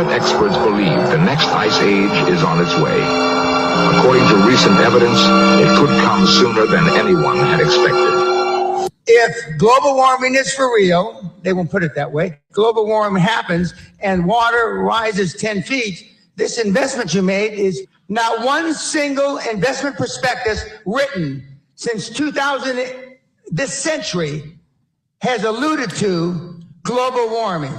climate experts believe the next ice age is on its way. According to recent evidence, it could come sooner than anyone had expected. If global warming is for real, they won't put it that way, global warming happens and water rises 10 feet, this investment you made is not one single investment prospectus written since 2000, this century, has alluded to global warming.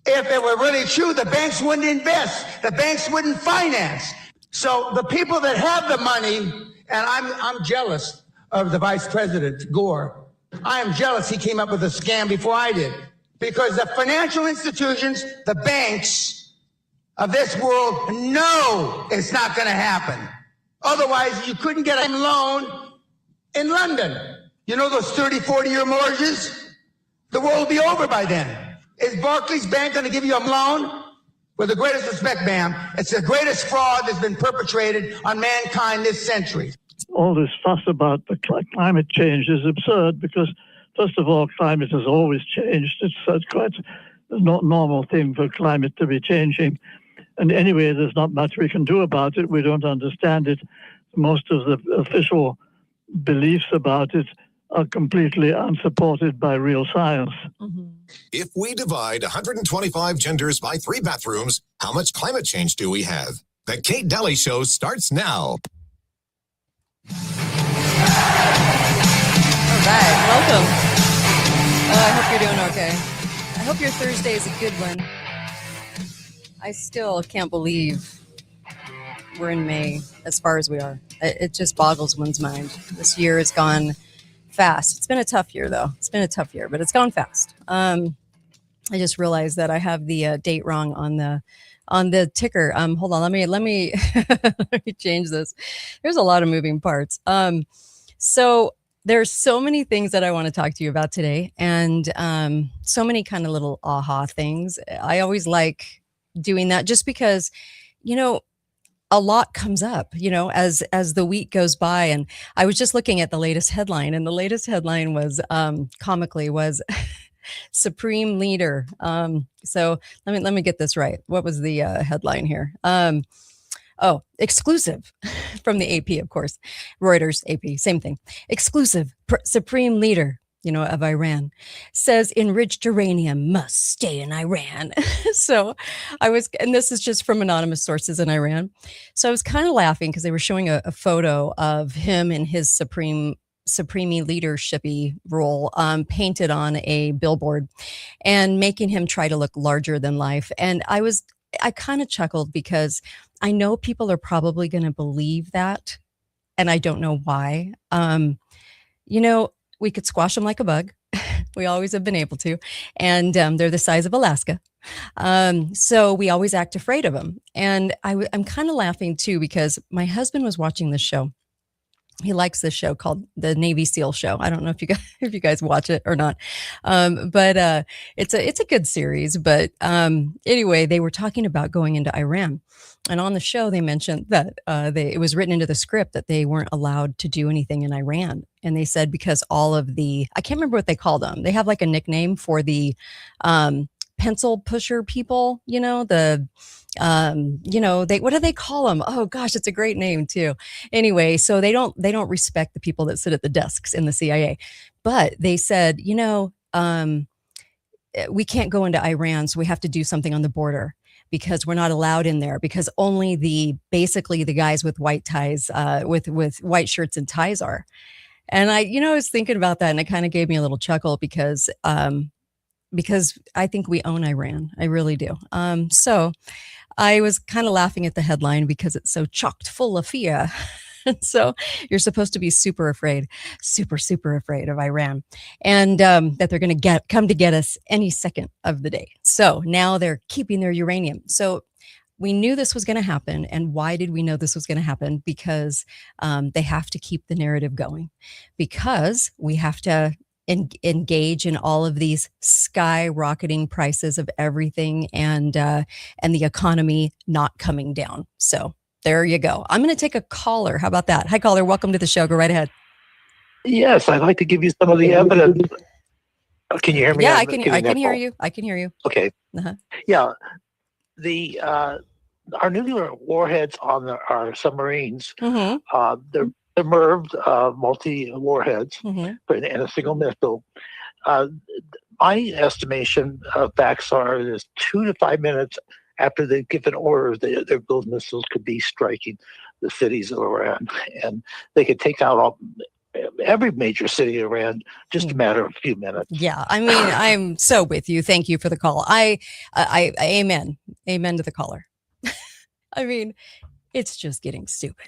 If it were really true, the banks wouldn't invest, the banks wouldn't finance. So the people that have the money, and I'm jealous of the Vice President, Gore. I am jealous he came up with a scam before I did. Because the financial institutions, the banks of this world know it's not going to happen. Otherwise, you couldn't get a loan in London. You know those 30, 40-year mortgages? The world will be over by then. Is Barclays Bank going to give you a loan? With the greatest respect, ma'am, it's the greatest fraud that's been perpetrated on mankind this century. All this fuss about the climate change is absurd because, first of all, climate has always changed. It's quite a normal thing for climate to be changing. And anyway, there's not much we can do about it. We don't understand it. Most of the official beliefs about it are completely unsupported by real science. Mm-hmm. If we divide 125 genders by 3 bathrooms, how much climate change do we have? The Kate Daly Show starts now. All right, welcome. I hope you're doing okay. I hope your Thursday is a good one. I still can't believe we're in May as far as we are. It just boggles one's mind. This year has gone fast. It's been a tough year, though. It's been a tough year, but it's gone fast. I just realized that I have the date wrong on the ticker. Hold on, let me let me change this. There's a lot of moving parts. So there's so many things that I want to talk to you about today, and so many kind of little aha things. I always like doing that just because, you know, a lot comes up, you know, as the week goes by. And I was just looking at the latest headline, and the latest headline was comically was Supreme Leader. So let me get this right. What was the headline here? Exclusive from the AP, of course. Reuters, AP, same thing. Exclusive Supreme Leader, you know, of Iran says enriched uranium must stay in Iran. So and this is just from anonymous sources in Iran. So I was kind of laughing because they were showing a photo of him in his supreme leadershipy role painted on a billboard and making him try to look larger than life. And I kind of chuckled because I know people are probably going to believe that. And I don't know why. You know, we could squash them like a bug. We always have been able to. And they're the size of Alaska. So we always act afraid of them. And I'm kind of laughing too, because my husband was watching this show. He likes this show called the Navy SEAL Show. I don't know if you guys watch it or not. But it's a good series. But anyway, they were talking about going into Iran. And on the show, they mentioned that it was written into the script that they weren't allowed to do anything in Iran. And they said because all of I can't remember what they call them. They have like a nickname for the pencil pusher people, you know, what do they call them? Oh gosh, it's a great name too. Anyway, so they don't respect the people that sit at the desks in the CIA. But they said, you know, we can't go into Iran, so we have to do something on the border because we're not allowed in there because only basically the guys with white ties, with white shirts and ties are. And I was thinking about that and it kind of gave me a little chuckle because I think we own Iran. I really do. So I was kind of laughing at the headline because it's so chocked full of fear. So you're supposed to be super afraid, super, super afraid of Iran and that they're going to come to get us any second of the day. So now they're keeping their uranium. So we knew this was going to happen. And why did we know this was going to happen? Because they have to keep the narrative going, because we have to engage in all of these skyrocketing prices of everything and the economy not coming down. So there you go. I'm going to take a caller. How about that? Hi, caller. Welcome to the show. Go right ahead. Yes, I'd like to give you some of the evidence. Can you hear me? Yeah, I can hear you. I can hear you. Okay. Uh-huh. Yeah. the our nuclear warheads on our submarines, Mm-hmm. they're MIRV multi warheads Mm-hmm. in a single missile. Uh, my estimation of Vaxar is 2 to 5 minutes after they've given orders, those missiles could be striking the cities of Iran, and they could take out every major city in Iran just a matter of a few minutes. Yeah, I mean, I'm so with you. Thank you for the call. I amen to the caller. I mean, it's just getting stupid.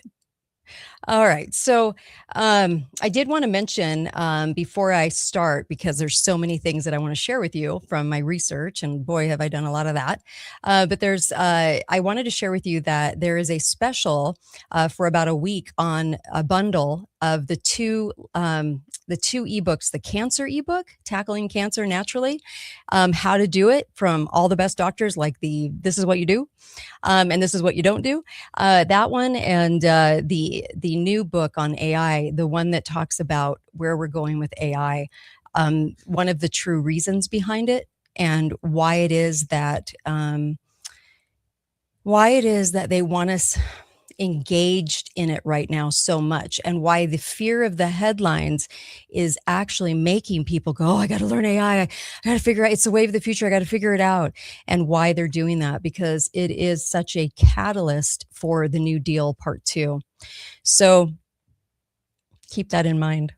All right. So I did want to mention before I start, because there's so many things that I want to share with you from my research, and boy, have I done a lot of that. But I wanted to share with you that there is a special for about a week on a bundle of the two ebooks, the cancer ebook, Tackling Cancer Naturally, how to do it from all the best doctors, like this is what you do, and this is what you don't do. That one, and the new book on AI, the one that talks about where we're going with AI, one of the true reasons behind it, and why it is that they want us engaged in it right now so much, and why the fear of the headlines is actually making people go, oh, I got to learn AI. I got to figure out, it's the wave of the future. I got to figure it out. And why they're doing that, because it is such a catalyst for the New Deal Part 2. So keep that in mind.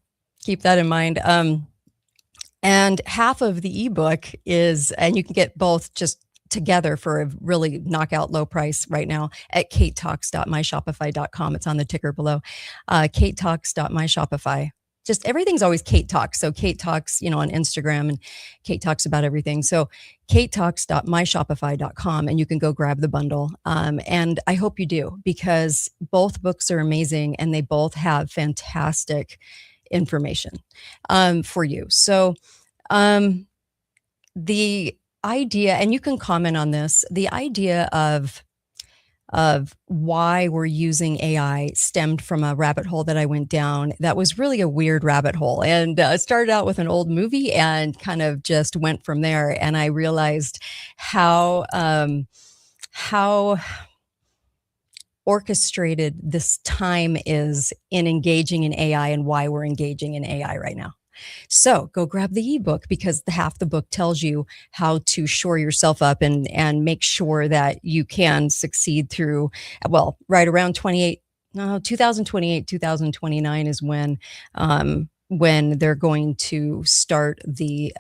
And half of the ebook is, and you can get both just together for a really knockout low price right now at katetalks.myshopify.com. It's on the ticker below. katetalks.myshopify. Just everything's always Kate Talks. So Kate Talks, on Instagram, and Kate talks about everything. So katetalks.myshopify.com, and you can go grab the bundle. And I hope you do, because both books are amazing and they both have fantastic information for you. So the idea, and you can comment on this, the idea of why we're using AI stemmed from a rabbit hole that I went down. That was really a weird rabbit hole, and it started out with an old movie and kind of just went from there. And I realized how orchestrated this time is in engaging in AI, and why we're engaging in AI right now. So go grab the ebook, because half the book tells you how to shore yourself up and make sure that you can succeed through, well, right around 2028, 2029 is when they're going to start the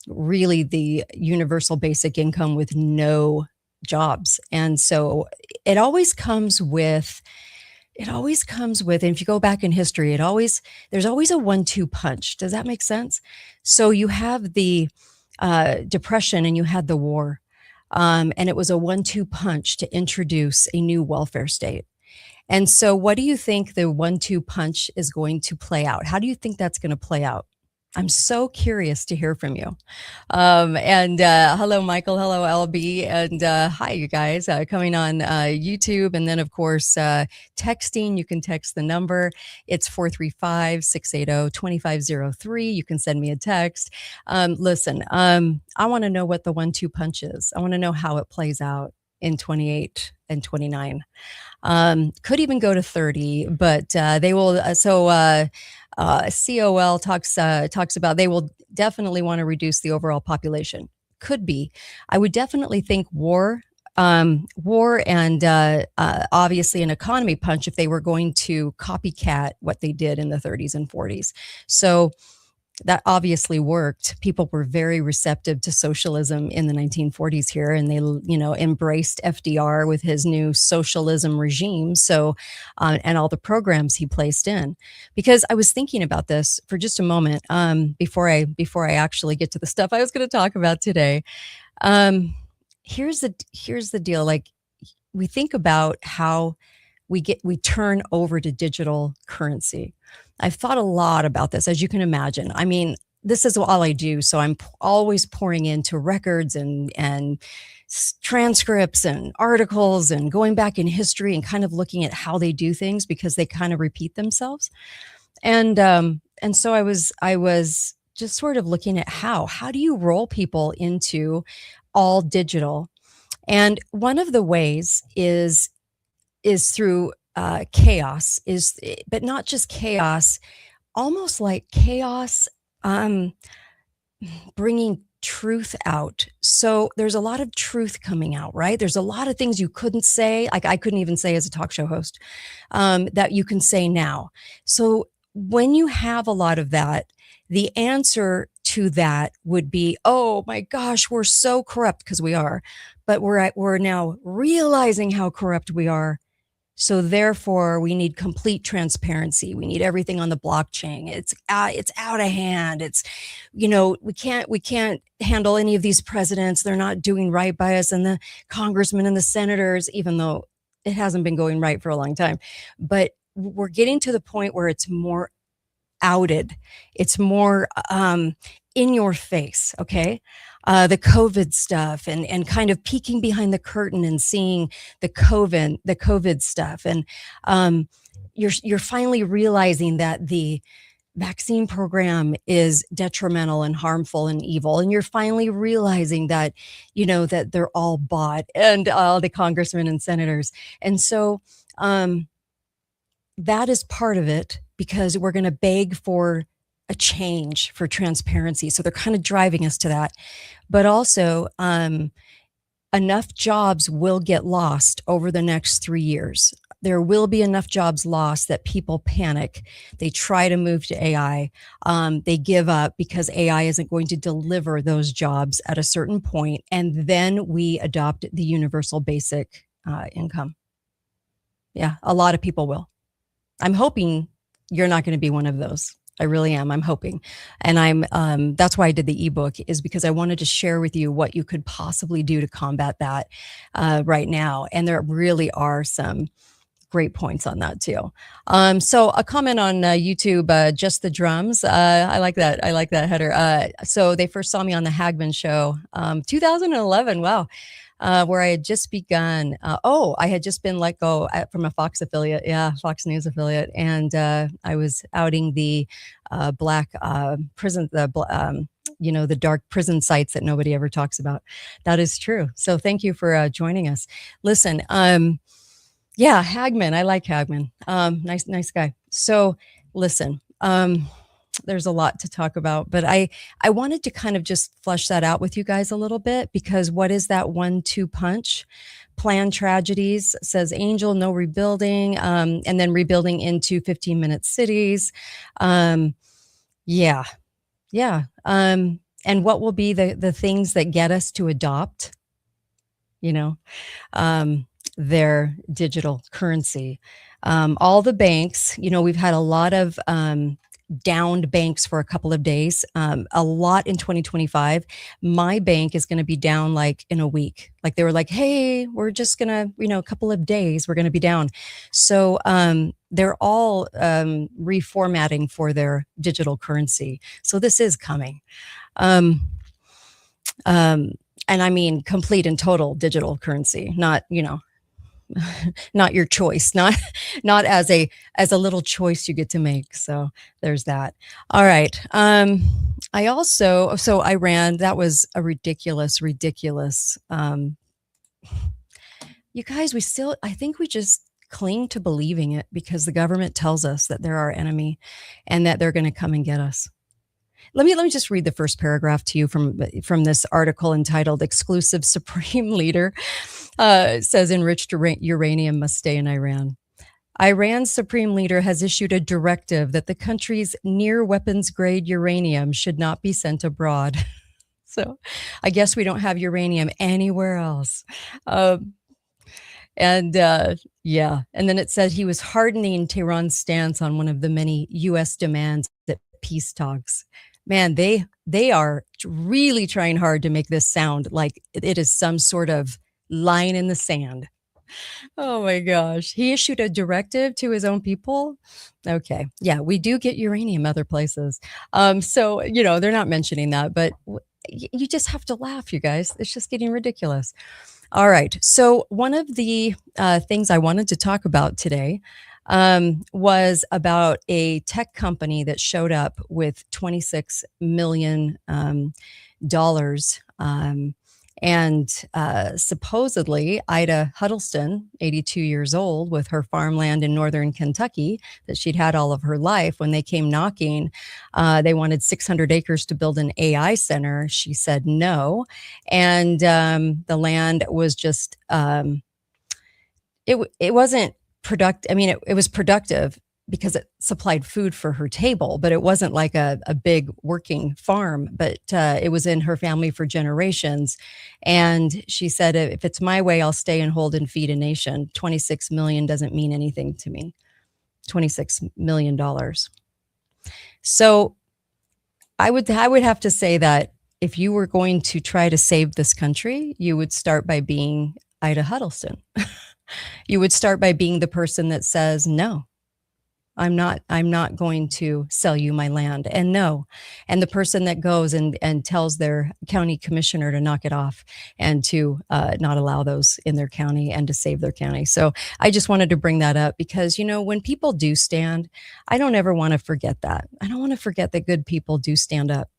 really the universal basic income with no jobs. And so it always comes with, and if you go back in history, there's always a 1-2 punch. Does that make sense? So you have the Depression, and you had the war, and it was a 1-2 punch to introduce a new welfare state. And so what do you think the 1-2 punch is going to play out? How do you think that's going to play out? I'm so curious to hear from you. And hello, Michael. Hello, LB. And hi, you guys, coming on YouTube. And then, of course, texting. You can text the number. It's 435-680-2503. You can send me a text. Listen, I want to know what the 1-2 punch is. I want to know how it plays out in 28 and 29. Could even go to 30, but they will. COL talks about they will definitely want to reduce the overall population. Could be. I would definitely think war and obviously an economy punch if they were going to copycat what they did in the 30s and 40s. So that obviously worked. People were very receptive to socialism in the 1940s here, and they, embraced FDR with his new socialism regime. So, and all the programs he placed in. Because I was thinking about this for just a moment before I actually get to the stuff I was going to talk about today. Here's the deal. Like, we think about how we turn over to digital currency. I've thought a lot about this, as you can imagine. I mean, this is all I do. So I'm always pouring into records and transcripts and articles and going back in history and kind of looking at how they do things, because they kind of repeat themselves. And so I was just sort of looking at how do you roll people into all digital? And one of the ways is through chaos, but not just chaos, almost like chaos bringing truth out. So there's a lot of truth coming out, right? There's a lot of things you couldn't say, like I couldn't even say as a talk show host, that you can say now. So when you have a lot of that, the answer to that would be, oh my gosh, we're so corrupt, because we are, but we're now realizing how corrupt we are. So therefore, we need complete transparency. We need everything on the blockchain. It's out of hand. It's, we can't handle any of these presidents. They're not doing right by us, and the congressmen and the senators, even though it hasn't been going right for a long time. But we're getting to the point where it's more outed. It's more in your face. Okay. The COVID stuff, and kind of peeking behind the curtain and seeing the COVID stuff. And you're finally realizing that the vaccine program is detrimental and harmful and evil. And you're finally realizing that, that they're all bought, and all the congressmen and senators. And so that is part of it, because we're going to beg for a change, for transparency. So they're kind of driving us to that. But also, enough jobs will get lost over the next 3 years. There will be enough jobs lost that people panic. They try to move to AI. They give up because AI isn't going to deliver those jobs at a certain point. And then we adopt the universal basic income. Yeah, a lot of people will. I'm hoping you're not going to be one of those. I really am. I'm hoping. And that's why I did the ebook, is because I wanted to share with you what you could possibly do to combat that right now. And there really are some great points on that too. So a comment on YouTube, Just the Drums. I like that. I like that header. So they first saw me on the Hagman show, 2011. Wow. Where I had just begun. I had just been let go from a Fox affiliate. Yeah, Fox News affiliate. And I was outing the black prison, the dark prison sites that nobody ever talks about. That is true. So thank you for joining us. Listen, yeah, Hagman. I like Hagman. Nice guy. So listen, there's a lot to talk about, but I wanted to kind of just flesh that out with you guys a little bit, because what is that 1-2 punch? Planned tragedies, says Angel, no rebuilding, and then rebuilding into 15-minute cities. Yeah. And what will be the things that get us to adopt, their digital currency? All the banks, we've had a lot of downed banks for a couple of days, a lot in 2025. My bank is going to be down like in a week. Like they were like, hey, we're just going to, a couple of days, we're going to be down. So they're all reformatting for their digital currency. So this is coming. And I mean, complete and total digital currency, not, not your choice, not as a little choice you get to make. So there's that. All right. I also, so Iran, that was a ridiculous, you guys, I think we just cling to believing it because the government tells us that they're our enemy and that they're going to come and get us. Let me just read the first paragraph to you from this article entitled "Exclusive Supreme Leader Says Enriched Uranium Must Stay in Iran." Iran's supreme leader has issued a directive that the country's near weapons grade uranium should not be sent abroad. So I guess we don't have uranium anywhere else. And then it said he was hardening Tehran's stance on one of the many U.S. demands at peace talks. Man, they are really trying hard to make this sound like it is some sort of line in the sand. Oh my gosh. He issued a directive to his own people. Okay. Yeah, we do get uranium other places. So, they're not mentioning that, but you just have to laugh, you guys. It's just getting ridiculous. All right. So one of the things I wanted to talk about today was about a tech company that showed up with $26 million And supposedly, Ida Huddleston, 82 years old, with her farmland in northern Kentucky that she'd had all of her life, when they came knocking, they wanted 600 acres to build an AI center. She said no. And the land was just, it wasn't productive. I mean, it was productive because it supplied food for her table, but it wasn't like a big working farm, but it was in her family for generations. And she said, if it's my way, I'll stay and hold and feed a nation. 26 million doesn't mean anything to me. $26 million. So I would have to say that if you were going to try to save this country, you would start by being Ida Huddleston. You would start by being the person that says, no, I'm not going to sell you my land. And no. And the person that goes and tells their county commissioner to knock it off and to not allow those in their county and to save their county. So I just wanted to bring that up because, when people do stand, I don't ever want to forget that. I don't want to forget that good people do stand up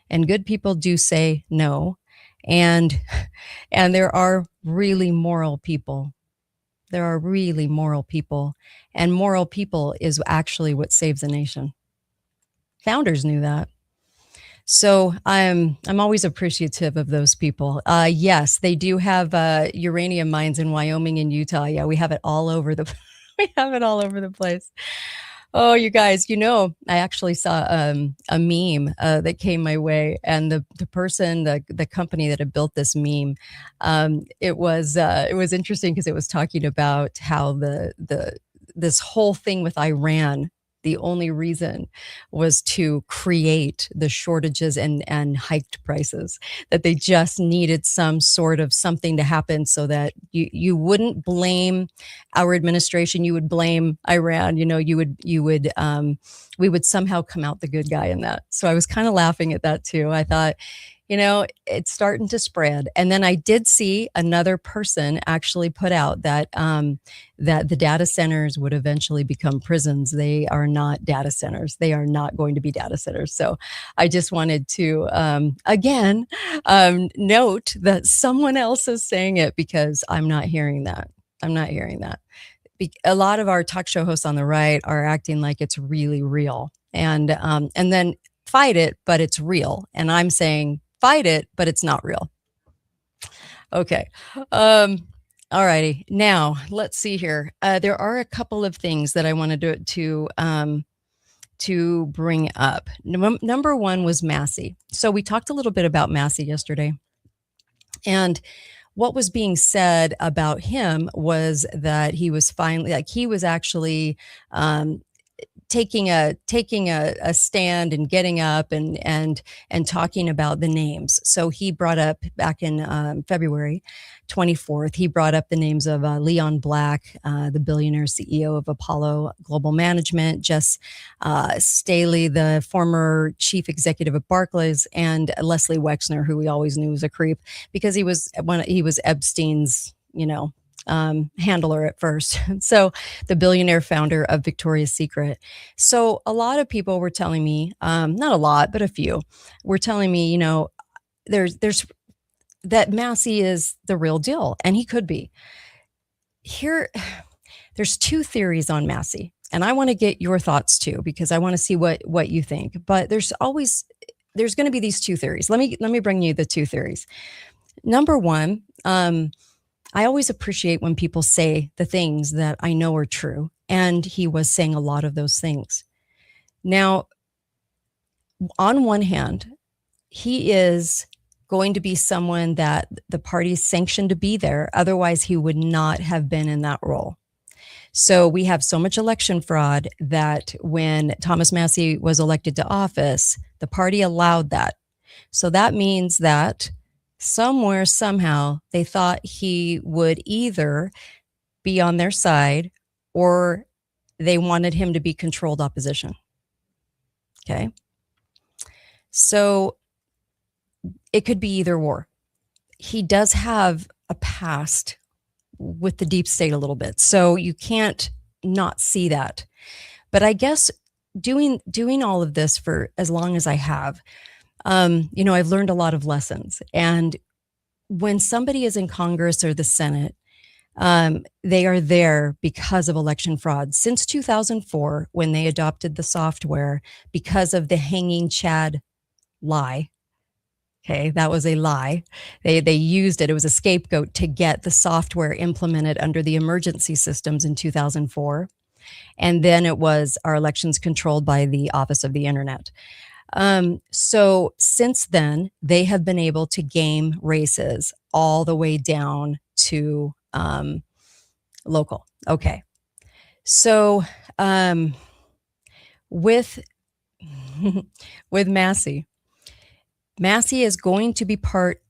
and good people do say no. And there are really moral people. There are really moral people, and moral people is actually what saves a nation. Founders knew that. So I'm always appreciative of those people. Yes, they do have uranium mines in Wyoming and Utah. Yeah, we have it all over the place. Oh, you guys, I actually saw a meme that came my way, and the person, the company that had built this meme, it was interesting because it was talking about how this whole thing with Iran, the only reason was to create the shortages and hiked prices, that they just needed some sort of something to happen so that you wouldn't blame our administration, you would blame Iran, we would somehow come out the good guy in that. So I was kind of laughing at that too. I thought, it's starting to spread. And then I did see another person actually put out that that the data centers would eventually become prisons. They are not data centers. They are not going to be data centers. So I just wanted to, again, note that someone else is saying it because I'm not hearing that. I'm not hearing that. A lot of our talk show hosts on the right are acting like it's really real. And then fight it, but it's real. And I'm saying, fight it, but it's not real. Okay. All righty. Now let's see here. There are a couple of things that I wanted to bring up. Number one was Massie. So we talked a little bit about Massie yesterday, and what was being said about him was that he was actually taking a stand and getting up and talking about the names. So he brought up back in February 24th, he brought up the names of Leon Black, the billionaire CEO of Apollo Global Management, Jess Staley, the former chief executive of Barclays, and Leslie Wexner, who we always knew was a creep because he was Epstein's, handler at first. So the billionaire founder of Victoria's Secret. So a lot of people were telling me, not a lot, but a few were telling me, there's that Massie is the real deal, and he could be. Here, there's two theories on Massie, and I want to get your thoughts too, because I want to see what you think. But there's going to be these two theories. Let me bring you the two theories. Number one, I always appreciate when people say the things that I know are true, and he was saying a lot of those things. Now, on one hand, he is going to be someone that the party sanctioned to be there. Otherwise, he would not have been in that role. So we have so much election fraud that when Thomas Massie was elected to office, the party allowed that. So that means that somewhere, somehow, they thought he would either be on their side or they wanted him to be controlled opposition. Okay. So it could be either or. He does have a past with the deep state a little bit, so you can't not see that. But I guess doing all of this for as long as I have, I've learned a lot of lessons. And when somebody is in Congress or the Senate, they are there because of election fraud. Since 2004, when they adopted the software, because of the hanging Chad lie. Okay, that was a lie. They used it. It was a scapegoat to get the software implemented under the emergency systems in 2004. And then it was our elections controlled by the Office of the Internet. So since then, they have been able to game races all the way down to local. Okay. So with Massey is going to be part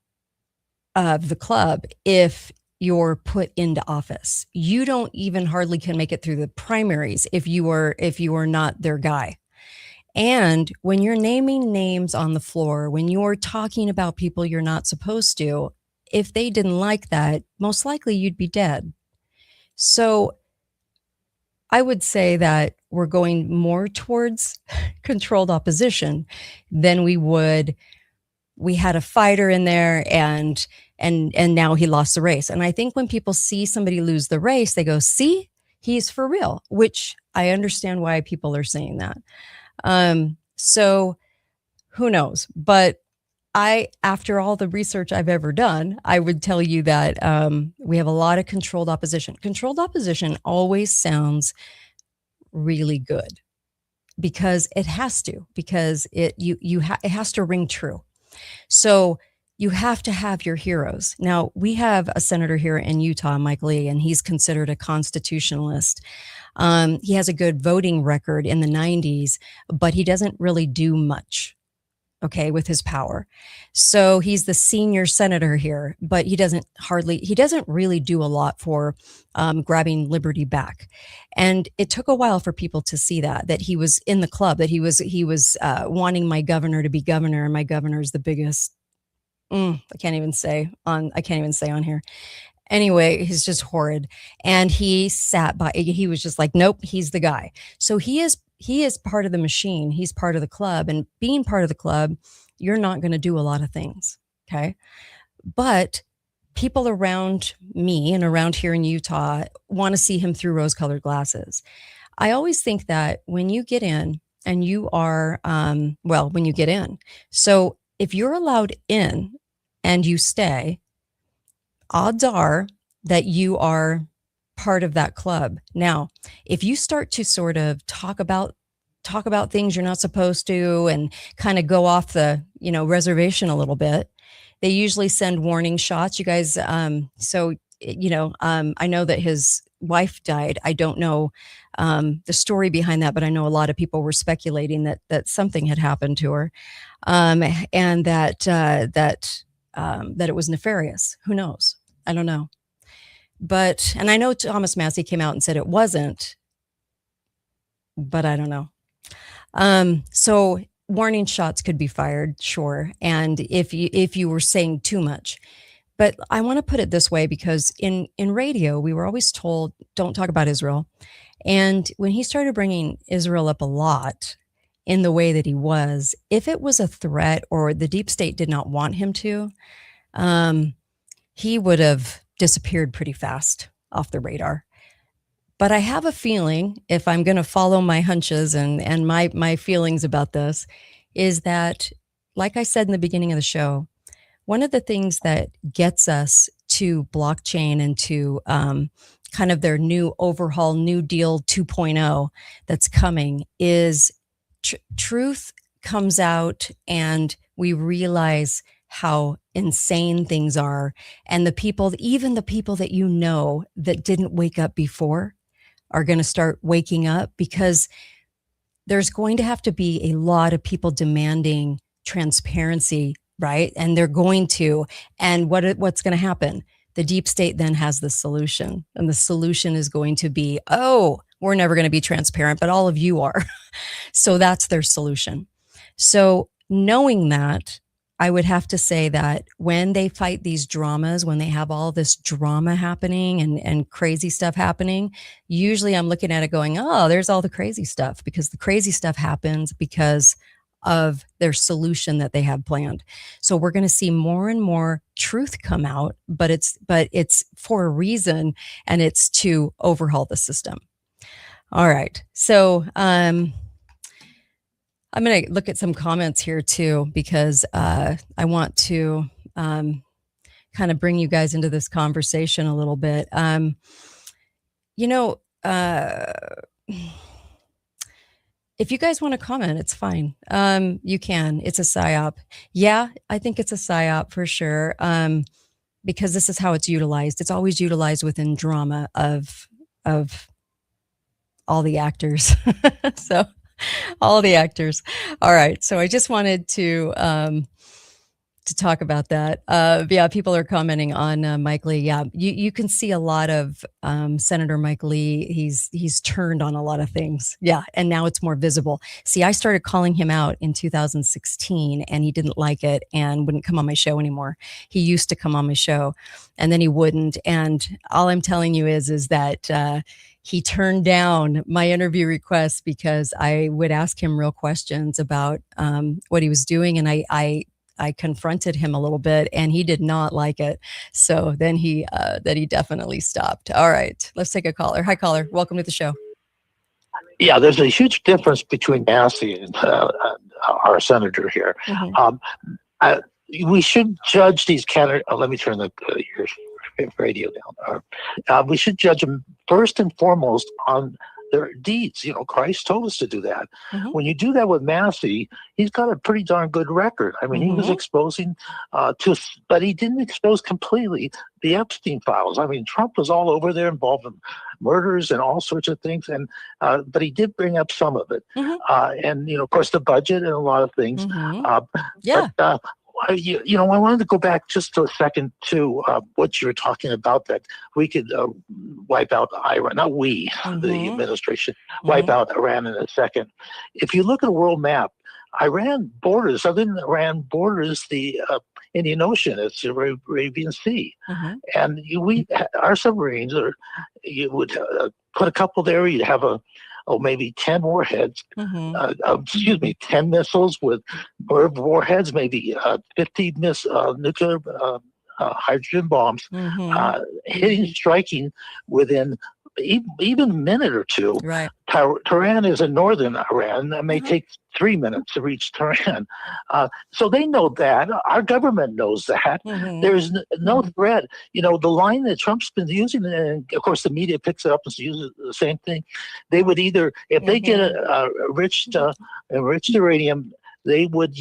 of the club if you're put into office. You don't even hardly can make it through the primaries if you are not their guy. And when you're naming names on the floor, when you're talking about people you're not supposed to, if they didn't like that, most likely you'd be dead. So I would say that we're going more towards controlled opposition than we had a fighter in there and now he lost the race. And I think when people see somebody lose the race, they go, see, he's for real, which I understand why people are saying that. So who knows? But after all the research I've ever done, I would tell you that we have a lot of controlled opposition. Controlled opposition always sounds really good because it has to, because it has to ring true. So you have to have your heroes. Now, we have a senator here in Utah, Mike Lee, and he's considered a constitutionalist. He has a good voting record in the 90s, but he doesn't really do much, okay, with his power. So he's the senior senator here, but he doesn't really do a lot for grabbing liberty back. And it took a while for people to see that he was in the club, that he was wanting my governor to be governor, and my governor is the biggest. I can't even say on here. Anyway, he's just horrid. And he was just like, nope, he's the guy. So he is part of the machine. He's part of the club, and being part of the club, you're not going to do a lot of things. Okay. But people around me and around here in Utah want to see him through rose-colored glasses. I always think that when you get in and you are, when you get in, so if you're allowed in and you stay, odds are that you are part of that club. Now, if you start to sort of talk about things you're not supposed to and kind of go off the, reservation a little bit, they usually send warning shots. You guys, I know that his wife died. I don't know the story behind that, but I know a lot of people were speculating that something had happened to her, and that it was nefarious. Who knows? I don't know. But, and I know Thomas Massey came out and said it wasn't, but I don't know. So warning shots could be fired, sure. And if you were saying too much, but I want to put it this way, because in radio, we were always told, don't talk about Israel. And when he started bringing Israel up a lot in the way that he was, if it was a threat or the deep state did not want him to, he would have disappeared pretty fast off the radar. But I have a feeling, if I'm going to follow my hunches and my feelings about this, is that, like I said in the beginning of the show, one of the things that gets us to blockchain and to kind of their new overhaul, New Deal 2.0 that's coming is truth comes out, and we realize how insane things are. And even the people that that didn't wake up before are going to start waking up, because there's going to have to be a lot of people demanding transparency, right? And they're going to, and what's going to happen? The deep state then has the solution, and the solution is going to be, we're never going to be transparent, but all of you are. So that's their solution. So knowing that, I would have to say that when they fight these dramas, when they have all this drama happening and crazy stuff happening, usually I'm looking at it going, there's all the crazy stuff, because the crazy stuff happens because of their solution that they have planned. So we're going to see more and more truth come out, but it's for a reason, and it's to overhaul the system. All right. So I'm going to look at some comments here too, because I want to kind of bring you guys into this conversation a little bit. If you guys want to comment, it's fine. You can. It's a PSYOP. Yeah, I think it's a PSYOP for sure, because this is how it's utilized. It's always utilized within drama of all the actors. So all the actors. All right. So I just wanted to talk about that. Yeah, people are commenting on Mike Lee. Yeah, you can see a lot of Senator Mike Lee. He's turned on a lot of things. Yeah, and now it's more visible. See, I started calling him out in 2016, and he didn't like it and wouldn't come on my show anymore. He used to come on my show, and then he wouldn't. And all I'm telling you is that he turned down my interview requests because I would ask him real questions about what he was doing, and I confronted him a little bit, and he did not like it. So then he definitely stopped. All right, let's take a caller. Hi, caller. Welcome to the show. Yeah, there's a huge difference between Massey and our senator here. Mm-hmm. We should judge these candidates. Let me turn the radio down. We should judge them first and foremost on their deeds. Christ told us to do that. Mm-hmm. When you do that with Massey, he's got a pretty darn good record. I mean, mm-hmm. He was exposing but he didn't expose completely the Epstein files. I mean, Trump was all over there involved in murders and all sorts of things, and but he did bring up some of it. Mm-hmm. And of course, the budget and a lot of things. Mm-hmm. Yeah. But, I wanted to go back just a second to what you were talking about, that we could wipe out Iran. Not we, mm-hmm. the administration, wipe mm-hmm. out Iran in a second. If you look at a world map, southern Iran borders the Indian Ocean. It's the Arabian Sea. Mm-hmm. And our submarines, you would put a couple there, you'd have maybe 10 warheads, mm-hmm. 10 missiles with warheads, maybe 50 nuclear hydrogen bombs, mm-hmm. Striking within even a minute or two. Right. Tehran is in northern Iran. It may mm-hmm. take 3 minutes to reach Tehran. So they know that. Our government knows that. Mm-hmm. There's no threat. The line that Trump's been using, and of course the media picks it up and uses the same thing. They would either, if they get enriched uranium, they would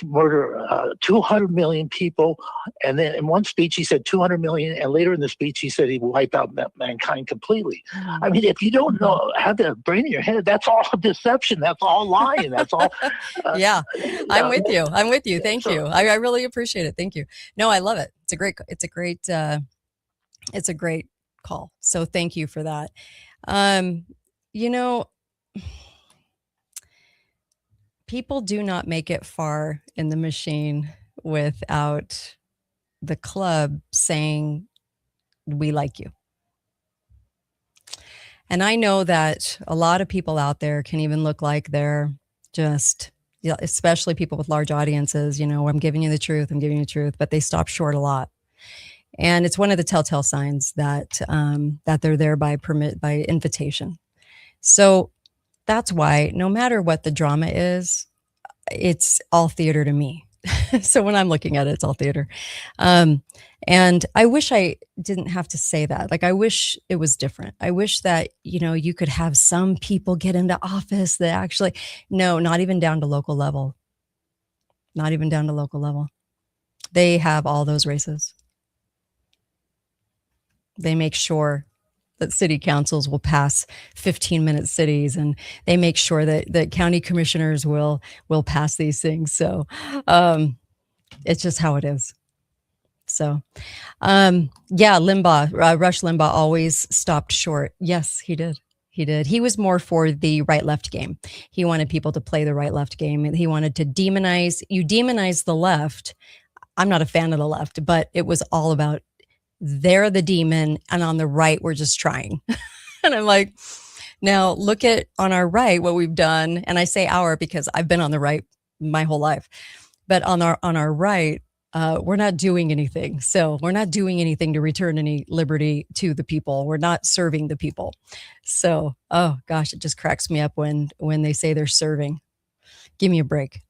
murder 200 million people. And then in one speech, he said 200 million. And later in the speech, he said he would wipe out mankind completely. Mm-hmm. I mean, if you don't have that brain in your head, that's all deception. That's all lying. That's all. Yeah, I'm with you. Thank you. I really appreciate it. Thank you. No, I love it. It's a great call. So thank you for that. People do not make it far in the machine without the club saying, we like you. And I know that a lot of people out there can even look like they're just, especially people with large audiences, I'm giving you the truth, but they stop short a lot. And it's one of the telltale signs that they're there by invitation. So that's why no matter what the drama is, it's all theater to me. So when I'm looking at it, it's all theater. And I wish I didn't have to say that. Like, I wish it was different. I wish that, you could have some people get into office that actually, no, not even down to local level. Not even down to local level. They have all those races. They make sure that city councils will pass 15-minute cities, and they make sure that county commissioners will pass these things. So it's just how it is. So Limbaugh, Rush Limbaugh always stopped short. Yes, he did. He was more for the right-left game. He wanted people to play the right-left game. He wanted to demonize the left. I'm not a fan of the left, but it was all about they're the demon, and on the right, we're just trying. And I'm like, now look at on our right what we've done. And I say our because I've been on the right my whole life. But on our right, we're not doing anything. So we're not doing anything to return any liberty to the people. We're not serving the people. So, oh gosh, it just cracks me up when they say they're serving. Give me a break.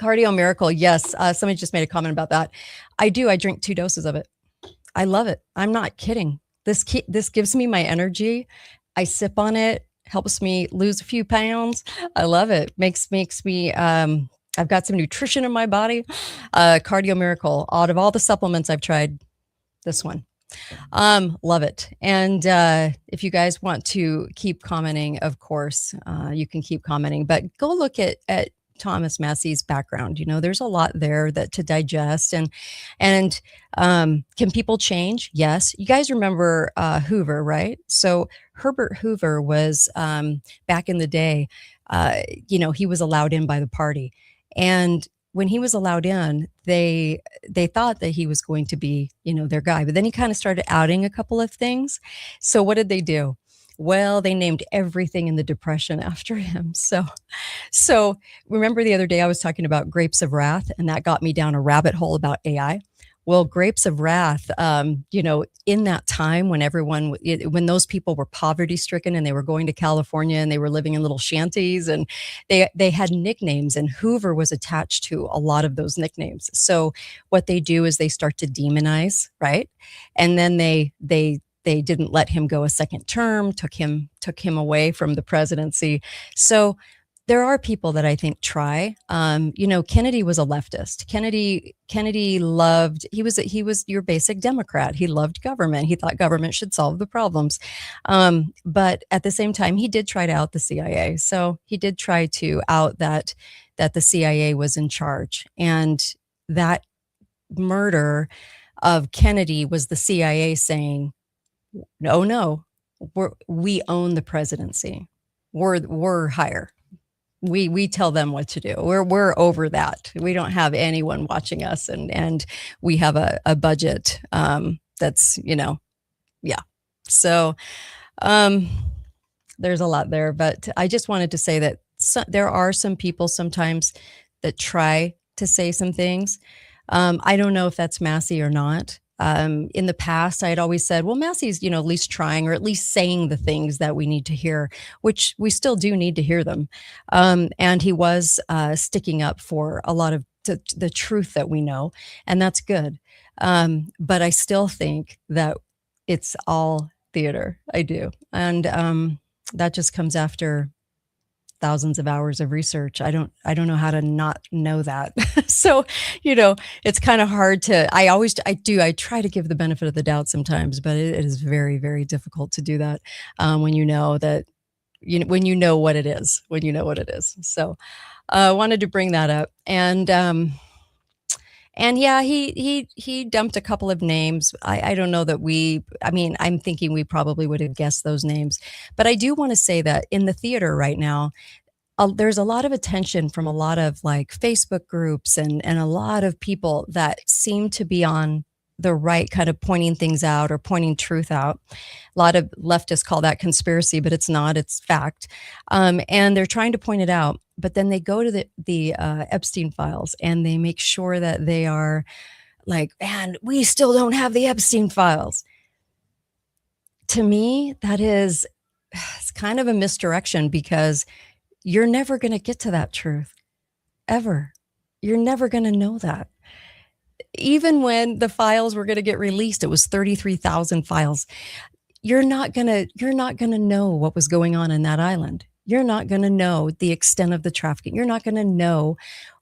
Cardio Miracle. Yes. Somebody just made a comment about that. I do. I drink 2 doses of it. I love it. I'm not kidding. This gives me my energy. I sip on it, helps me lose a few pounds. I love it. Makes me, I've got some nutrition in my body. Cardio Miracle. Out of all the supplements I've tried, this one. Love it. And if you guys want to keep commenting, of course, you can keep commenting, but go look at Thomas Massey's background. There's a lot there to digest, and can people change? Yes. You guys remember Hoover, right? So Herbert Hoover was back in the day, he was allowed in by the party, and when he was allowed in, they thought that he was going to be, their guy, but then he kind of started outing a couple of things. So what did they do? Well, they named everything in the Depression after him. So remember the other day I was talking about Grapes of Wrath, and that got me down a rabbit hole about AI. Well, Grapes of Wrath, in that time when those people were poverty stricken and they were going to California and they were living in little shanties, and they had nicknames, and Hoover was attached to a lot of those nicknames. So what they do is they start to demonize, right? And then they didn't let him go a second term, took him away from the presidency. So there are people that I think try. Kennedy was a leftist. Kennedy loved, he was your basic Democrat. He loved government. He thought government should solve the problems. But at the same time, he did try to out the CIA. So he did try to out that the CIA was in charge. And that murder of Kennedy was the CIA saying, no, we own the presidency. We're higher. We tell them what to do. We're over that. We don't have anyone watching us, and we have a budget that's yeah. So there's a lot there, but I just wanted to say that there are some people sometimes that try to say some things. I don't know if that's Massey or not. In the past, I had always said, well, Massey's, at least trying, or at least saying the things that we need to hear, which we still do need to hear them. And he was sticking up for a lot of the truth that we know, and that's good. But I still think that it's all theater. I do. And that just comes after thousands of hours of research. I don't know how to not know that. So, it's kind of hard to, I try to give the benefit of the doubt sometimes, but it is very, very difficult to do that when you know that, when you know what it is, So I wanted to bring that up. And yeah, he dumped a couple of names. I don't know that I'm thinking we probably would have guessed those names. But I do want to say that in the theater right now, there's a lot of attention from a lot of like Facebook groups and a lot of people that seem to be on the right, kind of pointing things out or pointing truth out. A lot of leftists call that conspiracy, but it's not, it's fact. And they're trying to point it out. But then they go to the Epstein files and they make sure that they are like, man, we still don't have the Epstein files. To me, it's kind of a misdirection, because you're never going to get to that truth, ever. You're never going to know that. Even when the files were going to get released, it was 33,000 files. You're not going to know what was going on in that island. You're not going to know the extent of the trafficking. You're not going to know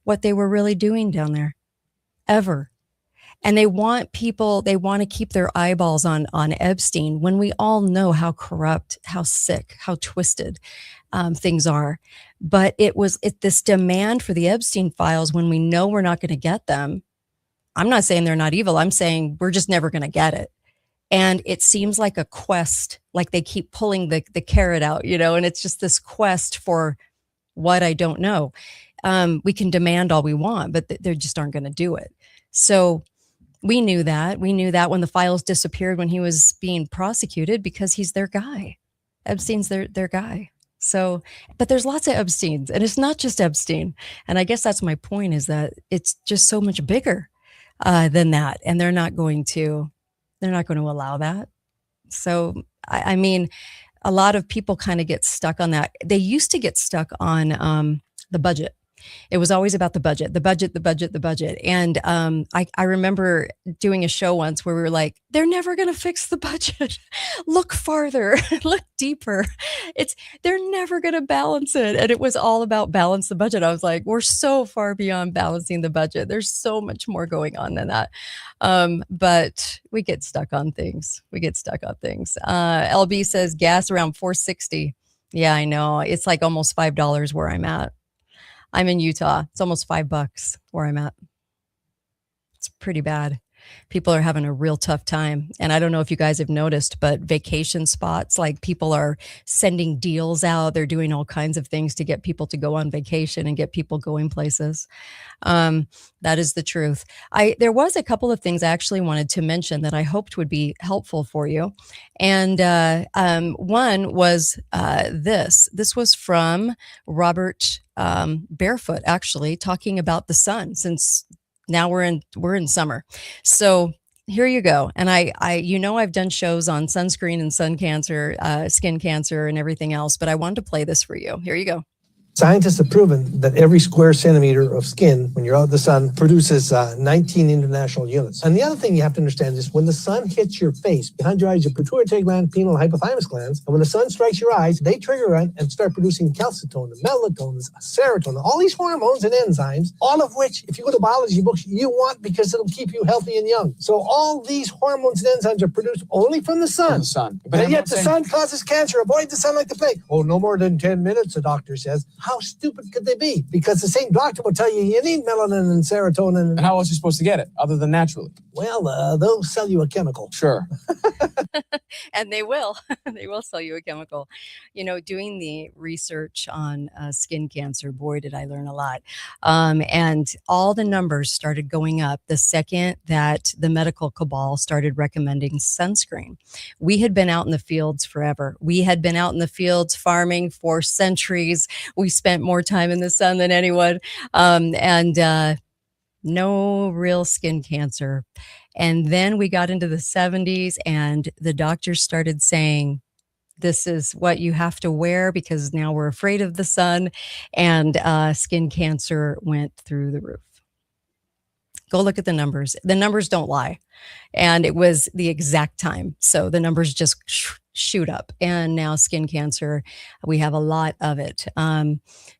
what they were really doing down there, ever. And they want to keep their eyeballs on Epstein, when we all know how corrupt, how sick, how twisted things are. But it's this demand for the Epstein files when we know we're not going to get them. I'm not saying they're not evil. I'm saying we're just never going to get it. And it seems like a quest, like they keep pulling the carrot out, and it's just this quest for what I don't know. We can demand all we want, but they just aren't going to do it. So we knew that. We knew that when the files disappeared when he was being prosecuted, because he's their guy. Epstein's their guy. So, but there's lots of Epsteins, and it's not just Epstein. And I guess that's my point, is that it's just so much bigger than that, and they're not going to allow that. So, I mean, a lot of people kind of get stuck on that. They used to get stuck on the budget. It was always about the budget, the budget, the budget, the budget. And I remember doing a show once where we were like, they're never going to fix the budget. Look farther, look deeper. They're never going to balance it. And it was all about balance the budget. I was like, we're so far beyond balancing the budget. There's so much more going on than that. But we get stuck on things. LB says gas around $4.60. Yeah, I know. It's like almost $5 where I'm at. I'm in Utah. It's almost $5 where I'm at. It's pretty bad. People are having a real tough time. And I don't know if you guys have noticed, but vacation spots, like people are sending deals out. They're doing all kinds of things to get people to go on vacation and get people going places. That is the truth. There was a couple of things I actually wanted to mention that I hoped would be helpful for you. And one was this. This was from Robert Barefoot, actually, talking about the sun, since now we're in summer. So here you go. And I've done shows on sunscreen and sun cancer, skin cancer and everything else, but I wanted to play this for you. Here you go. Scientists have proven that every square centimeter of skin, when you're out in the sun, produces 19 international units. And the other thing you have to understand is when the sun hits your face, behind your eyes, your pituitary gland, pineal, and hypothalamus glands, and when the sun strikes your eyes, they trigger and start producing calcitonin, melatonin, serotonin, all these hormones and enzymes, all of which, if you go to biology books, you want because it'll keep you healthy and young. So all these hormones and enzymes are produced only from the sun. But yet the sun causes cancer. Avoid the sun like the plague. Oh, no more than 10 minutes, the doctor says. How stupid could they be? Because the same doctor will tell you need melanin and serotonin. And how else are you supposed to get it other than naturally? Well, they'll sell you a chemical. Sure. And they will. They will sell you a chemical. Doing the research on skin cancer, boy, did I learn a lot. And all the numbers started going up the second that the medical cabal started recommending sunscreen. We had been out in the fields forever. We had been out in the fields farming for centuries. We spent more time in the sun than anyone. And no real skin cancer. And then we got into the 70s and the doctors started saying, this is what you have to wear because now we're afraid of the sun. And skin cancer went through the roof. Go look at the numbers. The numbers don't lie. And it was the exact time. So the numbers just shoot up. And now skin cancer, we have a lot of it.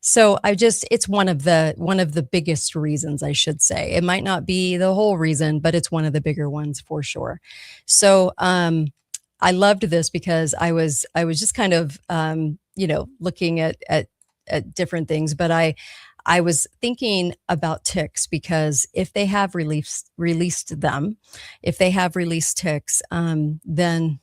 So it's one of the biggest reasons, I should say. It might not be the whole reason, but it's one of the bigger ones for sure. So I loved this because I was just kind of looking at different things, but I was thinking about ticks because if they have released ticks, then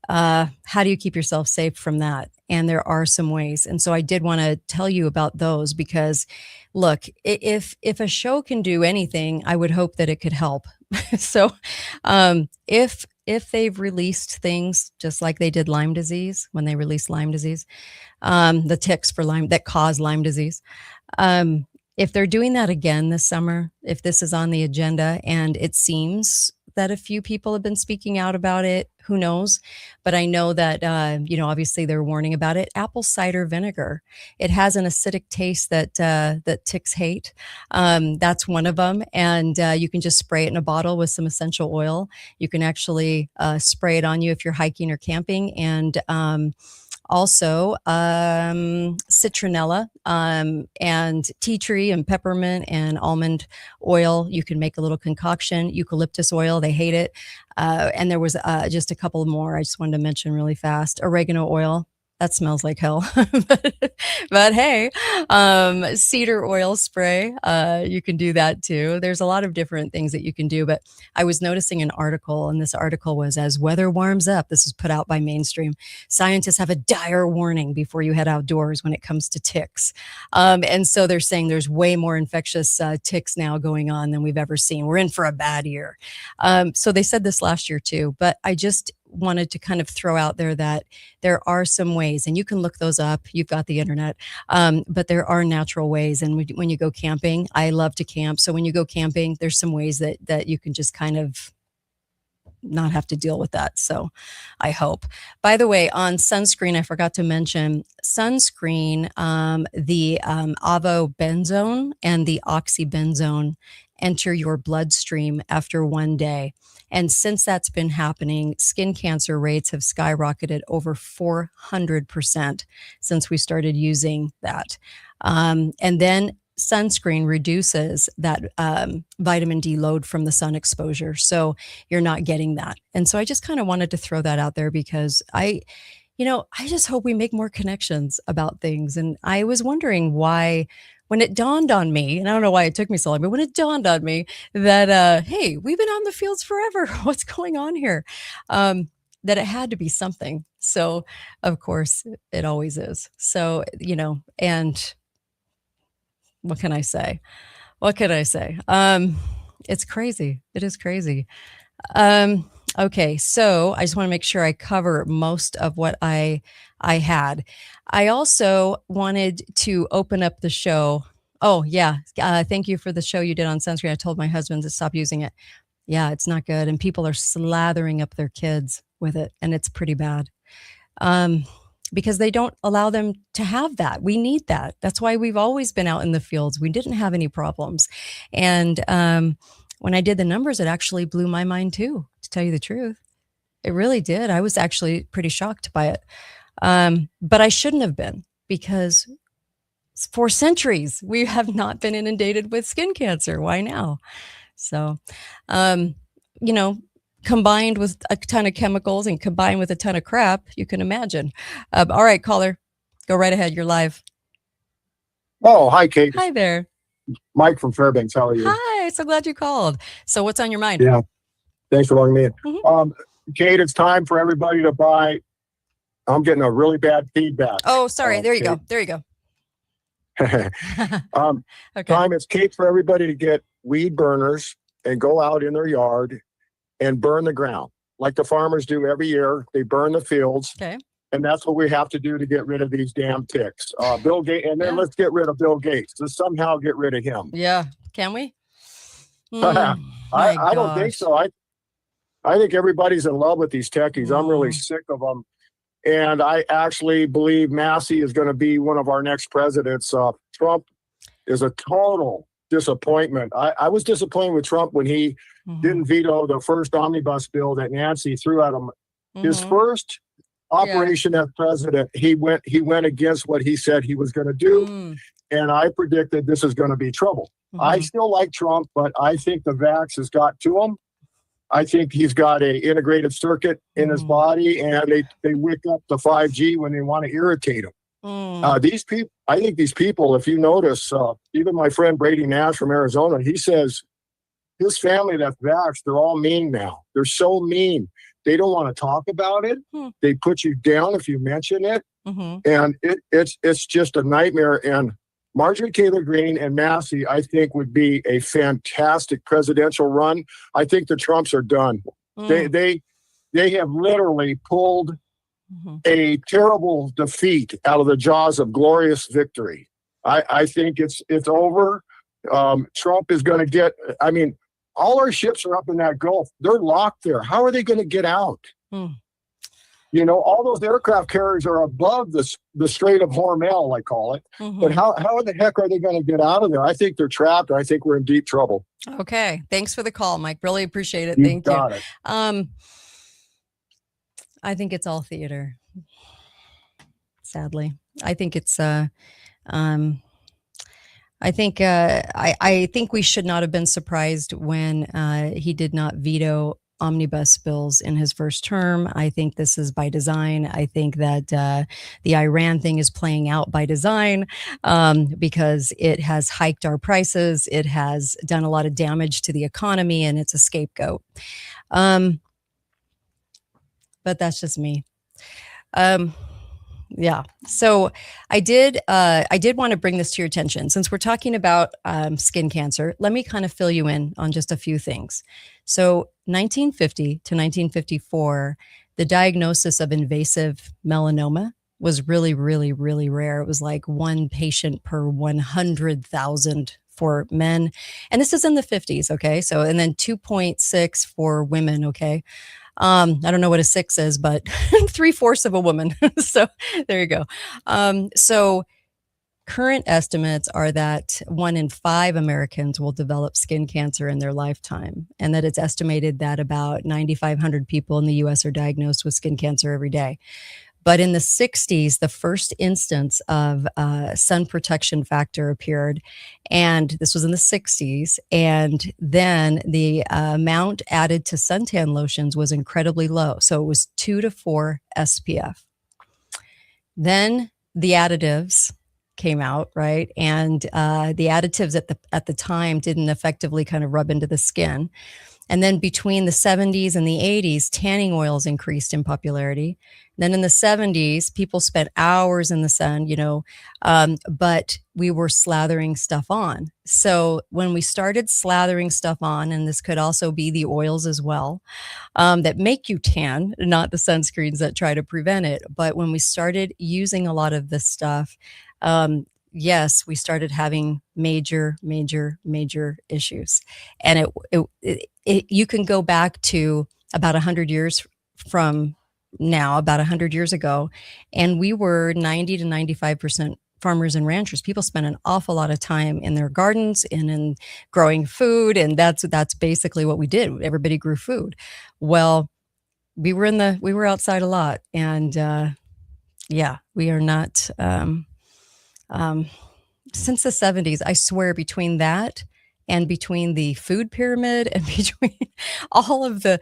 how do you keep yourself safe from that? And there are some ways. And so I did want to tell you about those because, look, if a show can do anything, I would hope that it could help. So if they've released things just like they did Lyme disease, when they released Lyme disease, the ticks for Lyme that cause Lyme disease, if they're doing that again this summer, if this is on the agenda, and it seems that a few people have been speaking out about it, who knows? But I know that, obviously they're warning about it. Apple cider vinegar. It has an acidic taste that ticks hate. That's one of them. And you can just spray it in a bottle with some essential oil. You can actually spray it on you if you're hiking or camping. And also citronella and tea tree and peppermint and almond oil. You can make a little concoction. Eucalyptus oil, they hate it. And there was just a couple more I just wanted to mention really fast. Oregano oil. That smells like hell. but hey, cedar oil spray, you can do that too. There's a lot of different things that you can do, but I was noticing an article, and this article was, as weather warms up, this was put out by Mainstream, scientists have a dire warning before you head outdoors when it comes to ticks. And so they're saying there's way more infectious ticks now going on than we've ever seen. We're in for a bad year. So they said this last year too, but I just wanted to kind of throw out there that there are some ways, and you can look those up. You've got the internet, but there are natural ways. And when you go camping, I love to camp. So when you go camping, there's some ways that you can just kind of not have to deal with that. So I hope. By the way, on sunscreen, I forgot to mention sunscreen, the avobenzone and the oxybenzone enter your bloodstream after 1 day. And since that's been happening, skin cancer rates have skyrocketed over 400% since we started using that. And then sunscreen reduces that vitamin D load from the sun exposure. So you're not getting that. And so I just kind of wanted to throw that out there because I just hope we make more connections about things. And I was wondering why, when it dawned on me, and I don't know why it took me so long, but when it dawned on me that, hey, we've been on the fields forever. What's going on here? That it had to be something. So of course it always is. So, and what can I say? It's crazy. It is crazy. Okay. So I just want to make sure I cover most of what I had. I also wanted to open up the show. Oh yeah. Thank you for the show you did on sunscreen. I told my husband to stop using it. Yeah, it's not good. And people are slathering up their kids with it. And it's pretty bad. Because they don't allow them to have that. We need that. That's why we've always been out in the fields. We didn't have any problems. And when I did the numbers, it actually blew my mind too, to tell you the truth. It really did. I was actually pretty shocked by it. But I shouldn't have been, because for centuries, we have not been inundated with skin cancer. Why now? So, combined with a ton of chemicals and combined with a ton of crap, you can imagine. All right, caller, go right ahead. You're live. Oh, hi, Kate. Hi there. Mike from Fairbanks. How are you? Hi, so glad you called. So what's on your mind? Yeah, thanks for letting me in. Mm-hmm. Kate, it's time for everybody to buy. I'm getting a really bad feedback. Oh, sorry. There you go. Okay. Time it's Kate for everybody to get weed burners and go out in their yard and burn the ground like the farmers do every year. They burn the fields. Okay. And that's what we have to do to get rid of these damn ticks. Bill Gates, and then let's get rid of Bill Gates. Let's somehow get rid of him. Yeah. Can we? I don't think so. I think everybody's in love with these techies. I'm really sick of them. And I actually believe Massey is going to be one of our next presidents. Trump is a total disappointment. I was disappointed with Trump when he didn't veto the first omnibus bill that Nancy threw at him. His first operation as president, he went against what he said he was going to do. And I predicted this is going to be trouble. I still like Trump, but I think the vax has got to him. I think he's got a integrated circuit in his body, and they wick up the 5G when they want to irritate him. These people, I think these people, if you notice, even my friend Brady Nash from Arizona, he says his family that's vaxxed, they're all mean now. They're so mean. They don't want to talk about it. They put you down if you mention it. And it's just a nightmare. And Marjorie Taylor Greene and Massey, I think, would be a fantastic presidential run. I think the Trumps are done. They have literally pulled a terrible defeat out of the jaws of glorious victory. I think it's over. Trump is going to get, all our ships are up in that Gulf. They're locked there. How are they going to get out? All those aircraft carriers are above the Strait of Hormuz, I call it. But how the heck are they going to get out of there? I think they're trapped. I think we're in deep trouble. Okay. Thanks for the call, Mike. Really appreciate it. You Thank got you. it. I think it's all theater. Sadly, I think it's I think we should not have been surprised when he did not veto omnibus bills in his first term. I think this is by design. I think that the Iran thing is playing out by design because it has hiked our prices. It has done a lot of damage to the economy, and it's a scapegoat. But that's just me. Yeah. So I did want to bring this to your attention. Since we're talking about skin cancer, let me kind of fill you in on just a few things. So 1950 to 1954, the diagnosis of invasive melanoma was really, really, really rare. It was like 1 patient per 100,000 for men. And this is in the 50s, okay? So, and then 2.6 for women, okay? I don't know what a 6 is, but 3/4 of a woman. So there you go. So current estimates are that 1 in 5 Americans will develop skin cancer in their lifetime, and that it's estimated that about 9,500 people in the US are diagnosed with skin cancer every day. But in the 60s, the first instance of sun protection factor appeared, and this was in the 60s. And then the amount added to suntan lotions was incredibly low. So it was 2 to 4 SPF. Then the additives came out, right? And the additives at the time didn't effectively kind of rub into the skin. And then between the 70s and the 80s, tanning oils increased in popularity. Then in the 70s, people spent hours in the sun, but we were slathering stuff on. So when we started slathering stuff on, and this could also be the oils as well, that make you tan, not the sunscreens that try to prevent it. But when we started using a lot of this stuff, yes, we started having major, major, major issues. And you can go back to about 100 years from now, about 100 years ago, and we were 90 to 95% farmers and ranchers. People spent an awful lot of time in their gardens and in growing food, and that's basically what we did. Everybody grew food. Well, we were outside a lot, and we are not. Since the 70s, I swear, between the food pyramid and between all of the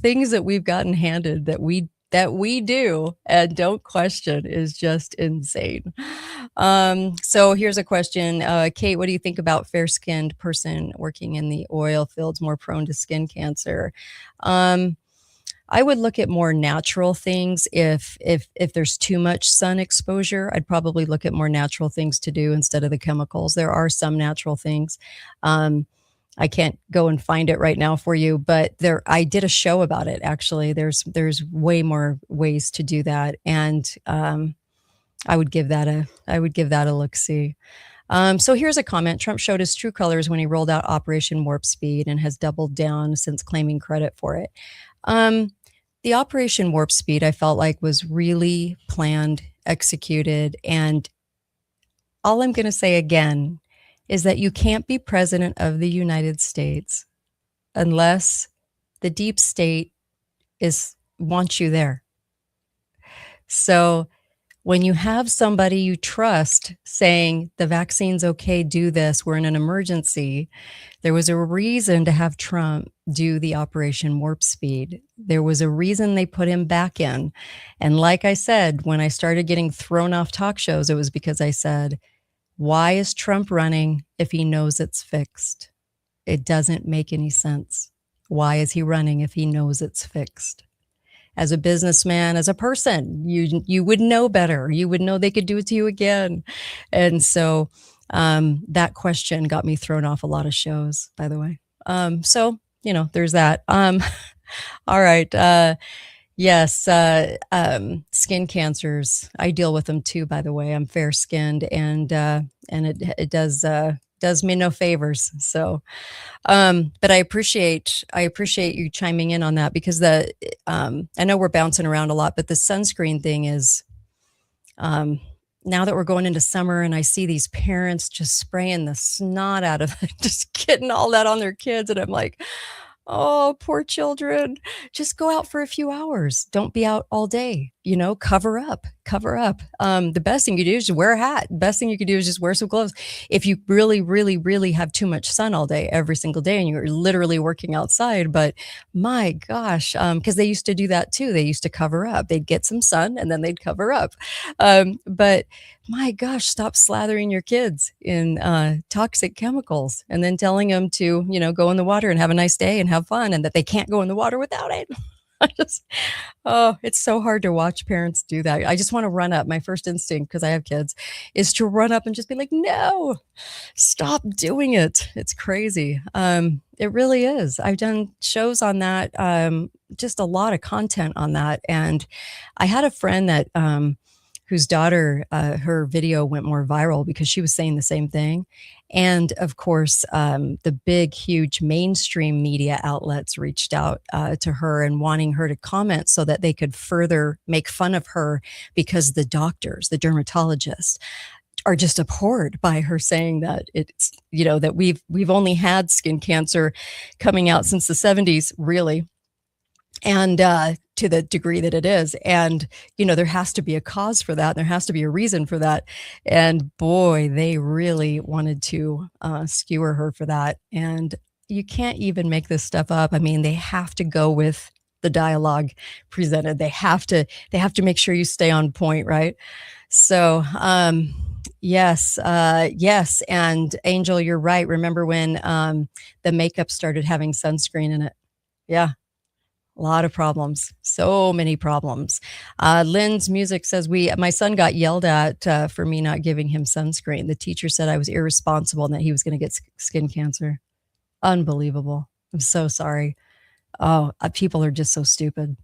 things that we've gotten handed that we do and don't question is just insane. So here's a question. Kate, what do you think about fair-skinned person working in the oil fields more prone to skin cancer? I would look at more natural things. If there's too much sun exposure, I'd probably look at more natural things to do instead of the chemicals. There are some natural things. I can't go and find it right now for you, but I did a show about it. Actually, there's way more ways to do that, and I would give that a look-see. So here's a comment. Trump showed his true colors when he rolled out Operation Warp Speed and has doubled down since claiming credit for it. The Operation Warp Speed, I felt like, was really planned, executed, and all I'm going to say again is that you can't be president of the United States unless the deep state wants you there. So when you have somebody you trust saying the vaccine's okay, do this, we're in an emergency, there was a reason to have Trump do the Operation Warp Speed. There was a reason they put him back in. And like I said, when I started getting thrown off talk shows, it was because I said, why is Trump running if he knows it's fixed? It doesn't make any sense. Why is he running if he knows it's fixed? As a businessman, as a person, you would know better. You would know they could do it to you again. And so that question got me thrown off a lot of shows, by the way. So, there's that. All right. Yes. Skin cancers. I deal with them too, by the way. I'm fair skinned, and it does me no favors. So, but I appreciate you chiming in on that, because I know we're bouncing around a lot, but the sunscreen thing is, now that we're going into summer and I see these parents just spraying the snot out of it, just getting all that on their kids. And I'm like, oh, poor children, just go out for a few hours. Don't be out all day, cover up. The best thing you do is just wear a hat. The best thing you could do is just wear some gloves. If you really, really, really have too much sun all day, every single day, and you're literally working outside, but my gosh, because they used to do that too. They used to cover up. They'd get some sun and then they'd cover up. But my gosh, stop slathering your kids in toxic chemicals and then telling them to, go in the water and have a nice day and have fun, and that they can't go in the water without it. I just, oh, it's so hard to watch parents do that. I just want to run up. My first instinct, because I have kids, is to run up and just be like, no, stop doing it. It's crazy. It really is. I've done shows on that, just a lot of content on that. And I had a friend that, whose daughter, her video went more viral because she was saying the same thing. And of course, the big, huge mainstream media outlets reached out to her and wanting her to comment so that they could further make fun of her because the doctors, the dermatologists, are just abhorred by her saying that it's, that we've only had skin cancer coming out since the 70s, really. And to the degree that it is. And, there has to be a cause for that. There has to be a reason for that. And boy, they really wanted to skewer her for that. And you can't even make this stuff up. I mean, they have to go with the dialogue presented. They have to make sure you stay on point, right? So, yes. And Angel, you're right. Remember when the makeup started having sunscreen in it? Yeah. A lot of problems, so many problems. Lynn's Music says, my son got yelled at for me not giving him sunscreen. The teacher said I was irresponsible and that he was going to get skin cancer. Unbelievable. I'm so sorry. Oh, people are just so stupid.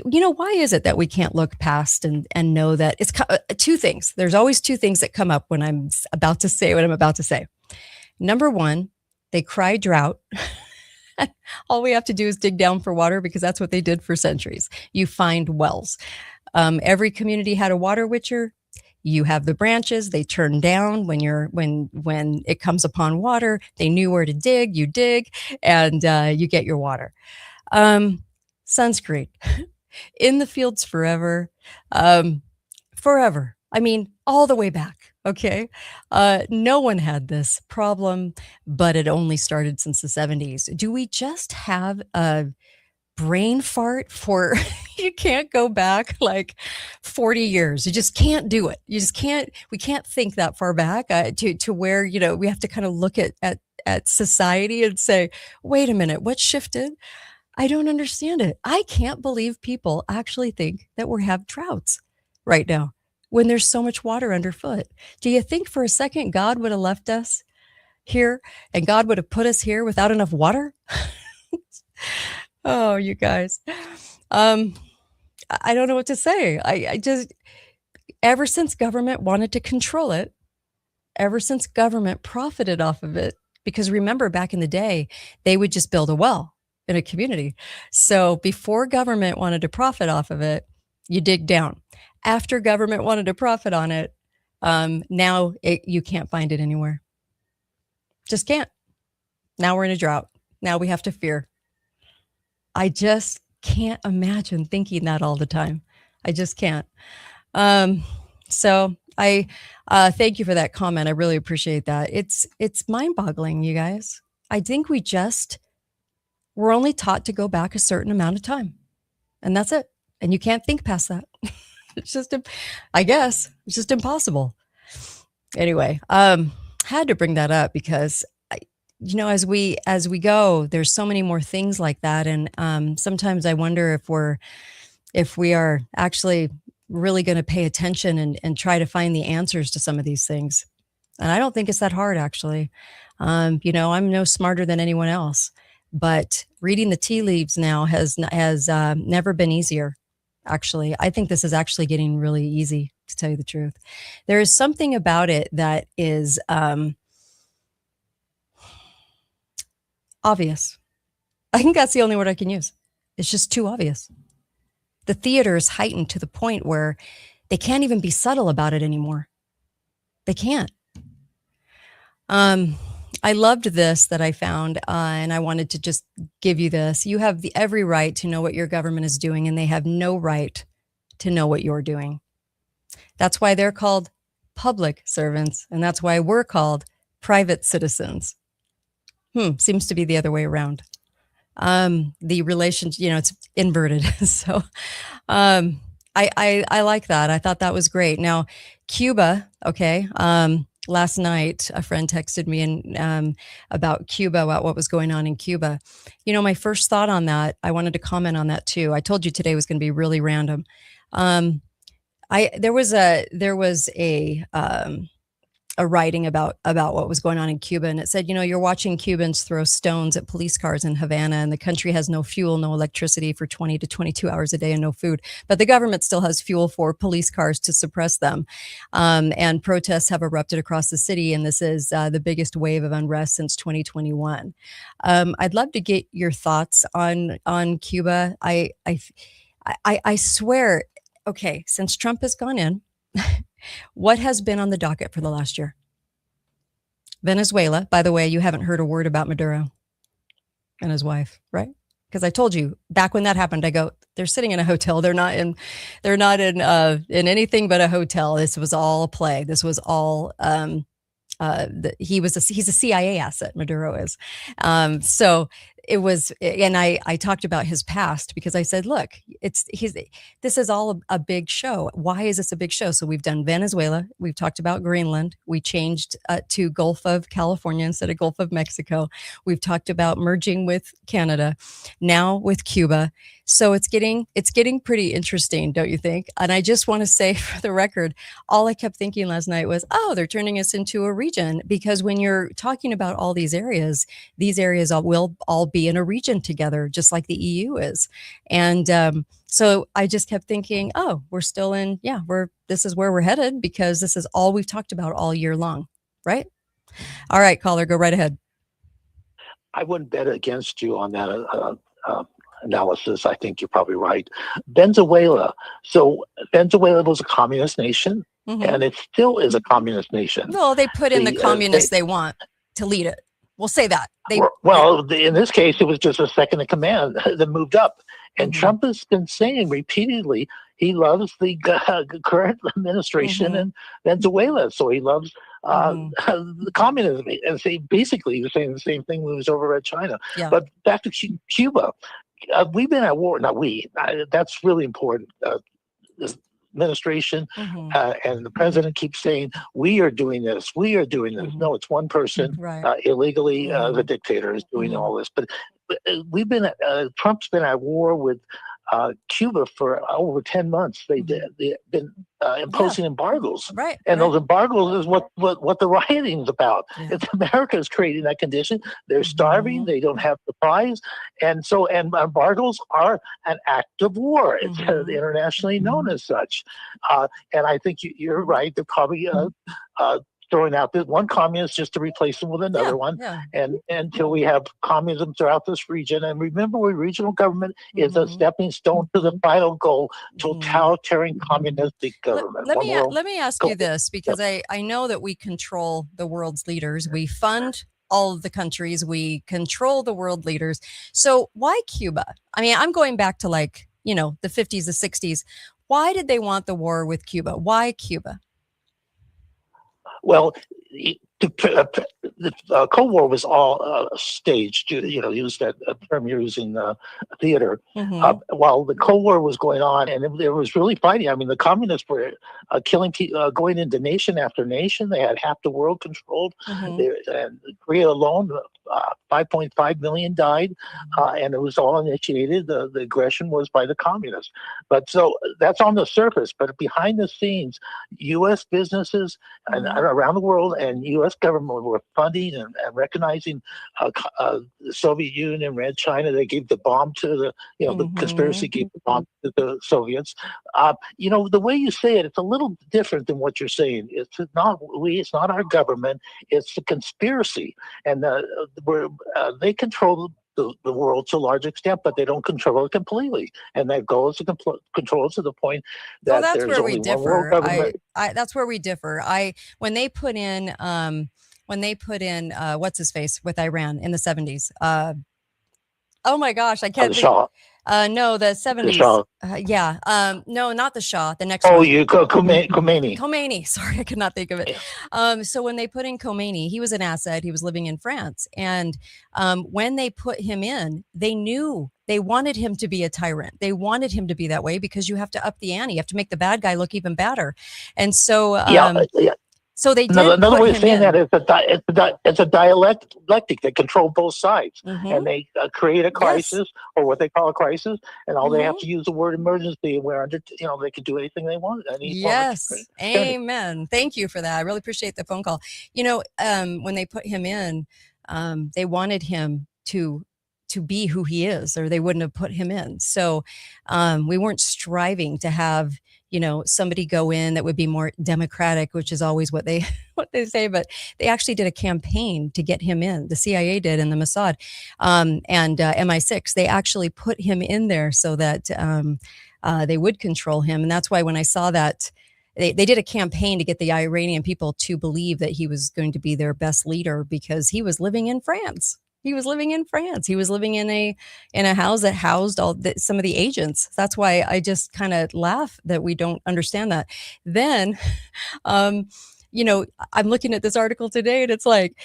Why is it that we can't look past and know that it's two things? There's always two things that come up when I'm about to say what I'm about to say. Number one, they cry drought. All we have to do is dig down for water because that's what they did for centuries. You find wells. Every community had a water witcher. You have the branches. They turn down when it comes upon water. They knew where to dig. You dig, and you get your water. Sunscreen in the fields forever, forever. I mean, all the way back. Okay. No one had this problem, but it only started since the 70s. Do we just have a brain fart for, you can't go back like 40 years. You just can't do it. You just can't, we can't think that far back to where, we have to kind of look at society and say, wait a minute, what shifted? I don't understand it. I can't believe people actually think that we have droughts right now, when there's so much water underfoot. Do you think for a second God would have left us here and God would have put us here without enough water? Oh, you guys. I don't know what to say. I just, ever since government wanted to control it, ever since government profited off of it, because remember back in the day, they would just build a well in a community. So before government wanted to profit off of it, you dig down. After government wanted to profit on it, now you can't find it anywhere. Just can't. Now we're in a drought. Now we have to fear. I just can't imagine thinking that all the time. I just can't. So I thank you for that comment. I really appreciate that. It's mind-boggling, you guys. I think we're only taught to go back a certain amount of time, and that's it. And you can't think past that. It's just, I guess, it's just impossible. Anyway, had to bring that up because, as we go, there's so many more things like that. And sometimes I wonder if we are actually really going to pay attention and try to find the answers to some of these things. And I don't think it's that hard, actually. I'm no smarter than anyone else, but reading the tea leaves now has never been easier. Actually, I think this is actually getting really easy, to tell you the truth. There is something about it that is obvious. I think that's the only word I can use. It's just too obvious. The theater is heightened to the point where they can't even be subtle about it anymore. They can't. I loved this that I found, and I wanted to just give you this. You have every right to know what your government is doing, and they have no right to know what you're doing. That's why they're called public servants, and that's why we're called private citizens. Seems to be the other way around. The relation, it's inverted. So I like that. I thought that was great. Now, Cuba, okay. last night, a friend texted me and about Cuba, about what was going on in Cuba. You know, my first thought on that, I wanted to comment on that too. I told you today was going to be really random. There was a writing about what was going on in Cuba, and it said, you know, you're watching Cubans throw stones at police cars in Havana, and the country has no fuel, no electricity for 20 to 22 hours a day, and no food. But the government still has fuel for police cars to suppress them. And protests have erupted across the city, and this is the biggest wave of unrest since 2021. I'd love to get your thoughts on Cuba. I swear, okay, since Trump has gone in, what has been on the docket for the last year? Venezuela. By the way, you haven't heard a word about Maduro and his wife, right? Because I told you back when that happened, I go, they're sitting in a hotel. They're not in anything but a hotel. This was all a play. This was all he's a CIA asset. Maduro is. So it was, and I talked about his past because I said, look, this is all a big show. Why is this a big show? So we've done Venezuela. We've talked about Greenland. We changed to Gulf of California instead of Gulf of Mexico. We've talked about merging with Canada, now with Cuba. So it's getting pretty interesting, don't you think? And I just want to say for the record, all I kept thinking last night was, oh, they're turning us into a region, because when you're talking about all these areas will all be in a region together, just like the EU is. And so I just kept thinking, oh, we're still in, this is where we're headed, because this is all we've talked about all year long, right? All right, caller, go right ahead. I wouldn't bet against you on that analysis. I think you're probably right. Venezuela. So Venezuela was a communist nation, and it still is a communist nation. Well, they put in the communists they want to lead it. We'll say that. In this case, it was just a second in command that moved up. And Trump has been saying repeatedly he loves the current administration in Venezuela. So he loves the communism. And basically, he was saying the same thing when he was over at China. Yeah. But back to Cuba. We've been at war. Not we. That's really important. This administration and the president keeps saying, we are doing this. We are doing this. No, it's one person illegally. The dictator is doing all this. But we've been. Trump's been at war with Cuba for over 10 months. They've been imposing embargoes, and those embargoes is what the rioting is about. It's America is creating that condition. They're starving. They don't have supplies, and embargoes are an act of war. It's internationally known as such. And I think you're right. They're probably throwing out this one communist just to replace them with another one, and until we have communism throughout this region. And remember, regional government is a stepping stone to the final goal: totalitarian communistic government. Let me ask you this, because I know that we control the world's leaders. We fund all of the countries. We control the world leaders. So why Cuba? I mean, I'm going back to the 50s, the 60s. Why did they want the war with Cuba? Why Cuba? Well, the Cold War was all staged. He was that term used in theater. While the Cold War was going on, and there was really fighting. I mean, the communists were killing people, going into nation after nation. They had half the world controlled. And Korea alone, 5.5 million died, and it was all initiated. The aggression was by the communists. But so that's on the surface. But behind the scenes, U.S. businesses and around the world and U.S. government were funding and recognizing the Soviet Union and Red China. They gave the bomb to the conspiracy gave the bomb to the Soviets. The way you say it, it's a little different than what you're saying. It's not our government. It's the conspiracy, and they control the world to a large extent, but they don't control it completely. And their goal is to control it to the point that that's there's where only we differ. one world government. That's where we differ. When they put in what's his face with Iran in the 70s. Oh my gosh, I can't. The Shah. No, the 70s. The Shah. No, not the Shah. The next one. Oh, Khomeini. Sorry, I could not think of it. So when they put in Khomeini, he was an asset. He was living in France. And when they put him in, they knew they wanted him to be a tyrant. They wanted him to be that way because you have to up the ante. You have to make the bad guy look even badder. And so, So they did Another put way of him saying in. that is it's a dialectic. They control both sides, Mhm. and they create a crisis or what they call a crisis, and all they have Mhm. to use the word emergency, and we're under, they can do anything they want. Any form of Yes. tyranny. Amen. Thank you for that. I really appreciate the phone call. When they put him in, they wanted him to be who he is, or they wouldn't have put him in. So we weren't striving to have somebody go in that would be more democratic, which is always what they what they say. But they actually did a campaign to get him in. The CIA did, and the Mossad and MI6. They actually put him in there so that they would control him. And that's why when I saw that, they did a campaign to get the Iranian people to believe that he was going to be their best leader, because he was living in France. He was living in France. He was living in a house that housed some of the agents. That's why I just kind of laugh that we don't understand that. Then, I'm looking at this article today, and it's like,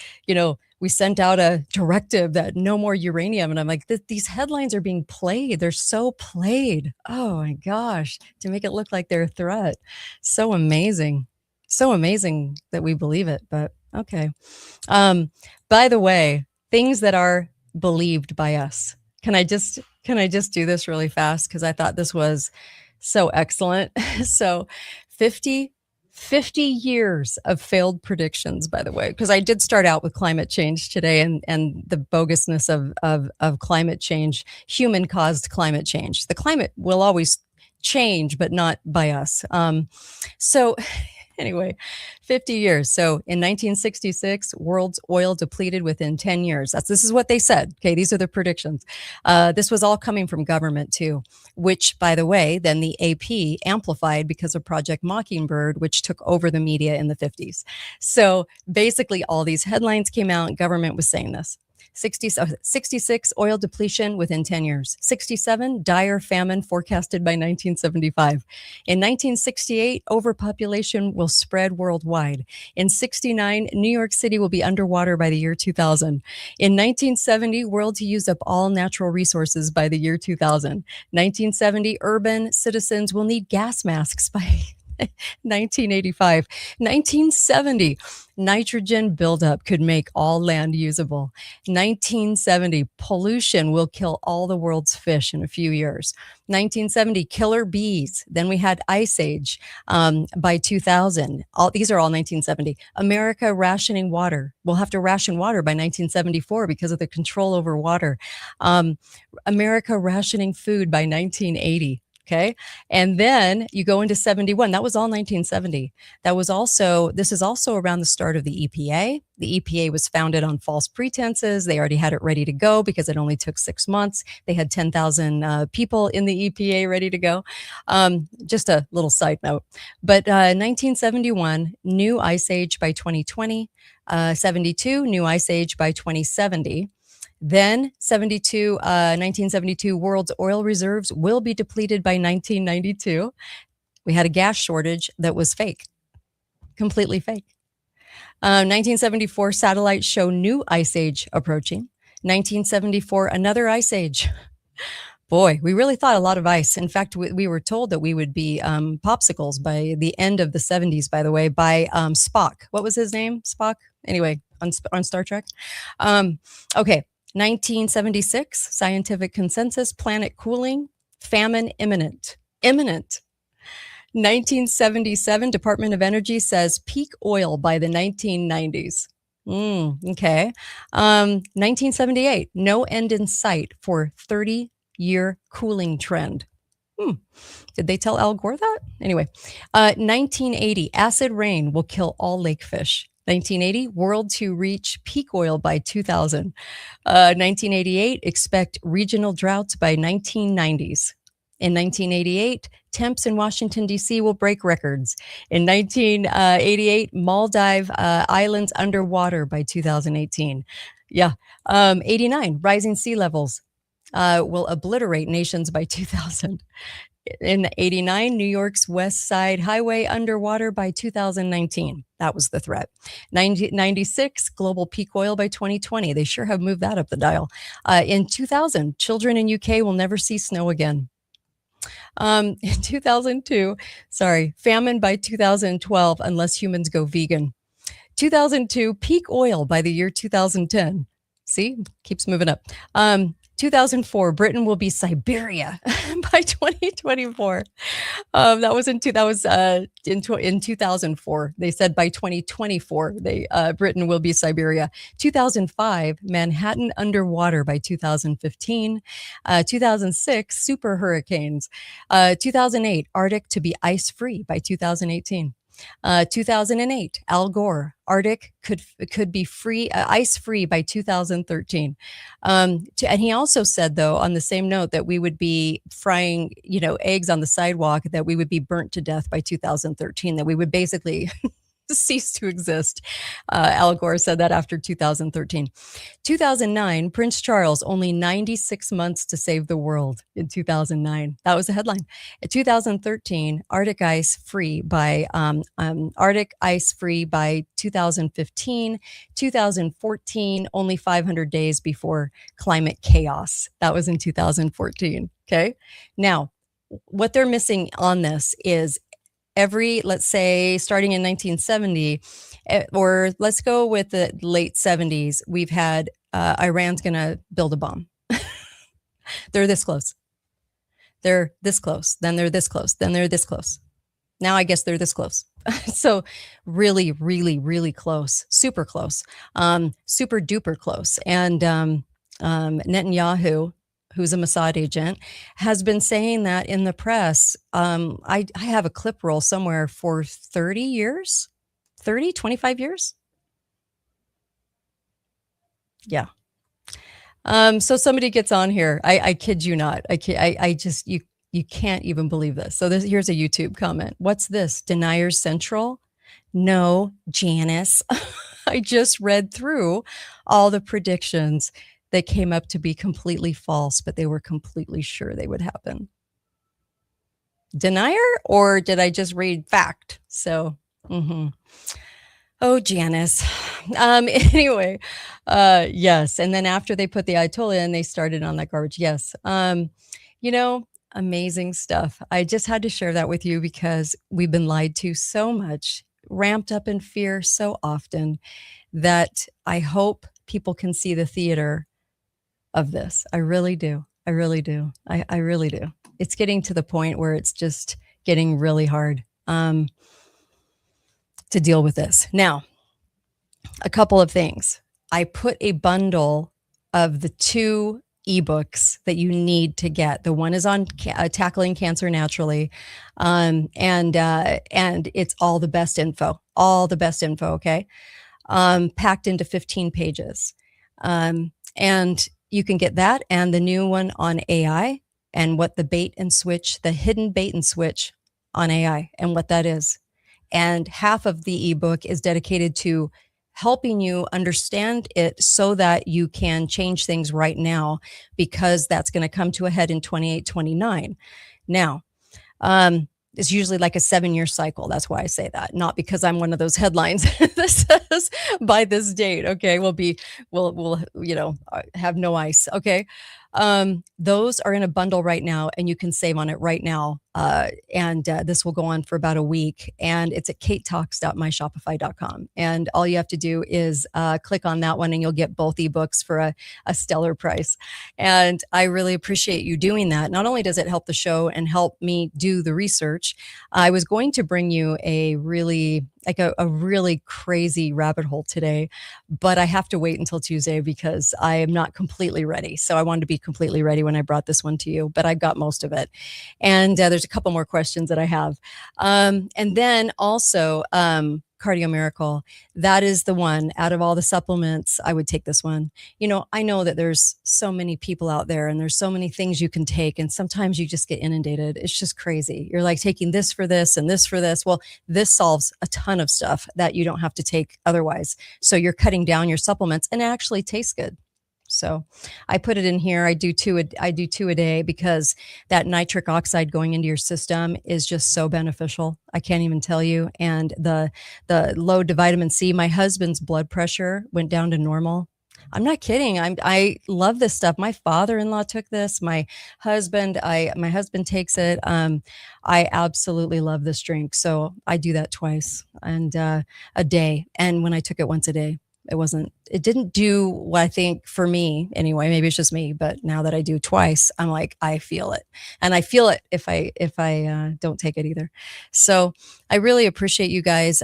we sent out a directive that no more uranium. And I'm like, these headlines are being played. They're so played. Oh my gosh, to make it look like they're a threat. So amazing. So amazing that we believe it, but okay. By the way, things that are believed by us. Can I just do this really fast? Because I thought this was so excellent. So 50 years of failed predictions, by the way, because I did start out with climate change today and the bogusness of climate change, human caused climate change. The climate will always change, but not by us. So anyway, 50 years. So in 1966, world's oil depleted within 10 years. This is what they said. Okay, these are the predictions. This was all coming from government too, which, by the way, then the AP amplified because of Project Mockingbird, which took over the media in the 50s. So basically all these headlines came out, government was saying this. 66, oil depletion within 10 years. 67, dire famine forecasted by 1975. In 1968, overpopulation will spread worldwide. In 69, New York City will be underwater by the year 2000. In 1970, world to use up all natural resources by the year 2000. 1970, urban citizens will need gas masks by 1985. 1970, nitrogen buildup could make all land usable. 1970, pollution will kill all the world's fish in a few years. 1970, killer bees. Then we had ice age by 2000. These are all 1970. America rationing water. We'll have to ration water by 1974 because of the control over water. America rationing food by 1980. Okay. And then you go into 71. That was all 1970. This is also around the start of the EPA. The EPA was founded on false pretenses. They already had it ready to go because it only took 6 months. They had 10,000 people in the EPA ready to go. Just a little side note. But 1971, new ice age by 2020. 72, new ice age by 2070. Then 1972, world's oil reserves will be depleted by 1992. We had a gas shortage that was fake, completely fake. 1974, satellites show new ice age approaching. 1974, another ice age. Boy, we really thought a lot of ice. In fact, we were told that we would be popsicles by the end of the 70s, by the way, by Spock. What was his name? Spock? Anyway, on Star Trek. Okay. 1976, scientific consensus, planet cooling, famine imminent. 1977, Department of Energy says peak oil by the 1990s. Okay. 1978, no end in sight for 30-year cooling trend. Did they tell Al Gore that? Anyway, 1980, acid rain will kill all lake fish. 1980, world to reach peak oil by 2000. 1988, expect regional droughts by 1990s. In 1988, temps in Washington, D.C. will break records. In 1988, Maldive islands underwater by 2018. Yeah. 89, rising sea levels will obliterate nations by 2000. In 89, New York's West Side Highway underwater by 2019. That was the threat. 96, global peak oil by 2020. They sure have moved that up the dial. In 2000, children in UK will never see snow again. In 2002, famine by 2012 unless humans go vegan. 2002, peak oil by the year 2010. See, keeps moving up. 2004, Britain will be Siberia by 2024. That was in 2004. They said by 2024, Britain will be Siberia. 2005, Manhattan underwater by 2015. 2006, super hurricanes. 2008, Arctic to be ice free by 2018. 2008, Al Gore, Arctic could be free, ice free by 2013. And he also said, though, on the same note, that we would be frying, eggs on the sidewalk, that we would be burnt to death by 2013, that we would basically cease to exist. Al Gore said that after 2013. 2009, Prince Charles, only 96 months to save the world in 2009. That was the headline. In 2013, Arctic ice free by 2015. 2014, only 500 days before climate chaos. That was in 2014. Okay. Now, what they're missing on this is let's say, starting in 1970, or let's go with the late 70s, we've had Iran's going to build a bomb. They're this close. They're this close. Then they're this close. Then they're this close. Now I guess they're this close. So really, really, really close. Super close. Super duper close. And Netanyahu, who's a Mossad agent, has been saying that in the press. I have a clip roll somewhere for 30 years, 25 years. Yeah. So somebody gets on here. I kid you not. You can't even believe this. So here's a YouTube comment. What's this? Deniers Central? No, Janice. I just read through all the predictions that came up to be completely false, but they were completely sure they would happen. Denier, or did I just read fact? So, Oh, Janice. Anyway, yes. And then after they put the Ayatollah in, they started on that garbage. Yes. Amazing stuff. I just had to share that with you because we've been lied to so much, ramped up in fear so often, that I hope people can see the theater of this. I really do. I really do. I really do. It's getting to the point where it's just getting really hard to deal with this. Now, a couple of things. I put a bundle of the 2 ebooks that you need to get. The one is on tackling cancer naturally, and it's all the best info. Okay, packed into 15 pages, and you can get that and the new one on AI and what the hidden bait and switch on AI and what that is. And half of the ebook is dedicated to helping you understand it so that you can change things right now, because that's going to come to a head in 28, 29. Now, it's usually like a 7-year cycle. That's why I say that, not because I'm one of those headlines that says by this date, okay, we'll have no ice. Okay. Those are in a bundle right now, and you can save on it right now. And this will go on for about a week, and it's at katetalks.myshopify.com. And all you have to do is click on that one, and you'll get both ebooks for a stellar price. And I really appreciate you doing that. Not only does it help the show and help me do the research, I was going to bring you a really crazy rabbit hole today, but I have to wait until Tuesday because I am not completely ready. So I wanted to be completely ready when I brought this one to you, but I got most of it. And there's a couple more questions that I have. And then also, Cardio Miracle, that is the one out of all the supplements. I would take this one. I know that there's so many people out there and there's so many things you can take, and sometimes you just get inundated. It's just crazy. You're like taking this for this and this for this. Well, this solves a ton of stuff that you don't have to take otherwise. So you're cutting down your supplements, and it actually tastes good. So I put it in here. I do two a day because that nitric oxide going into your system is just so beneficial. I can't even tell you. And the load to vitamin C, my husband's blood pressure went down to normal. I'm not kidding. I love this stuff. My father-in-law took this. My husband takes it. I absolutely love this drink. So I do that twice and a day. And when I took it once a day, it didn't do what I think for me anyway. Maybe it's just me, but now that I do twice, I'm like, I feel it. And I feel it if I don't take it either. So I really appreciate you guys.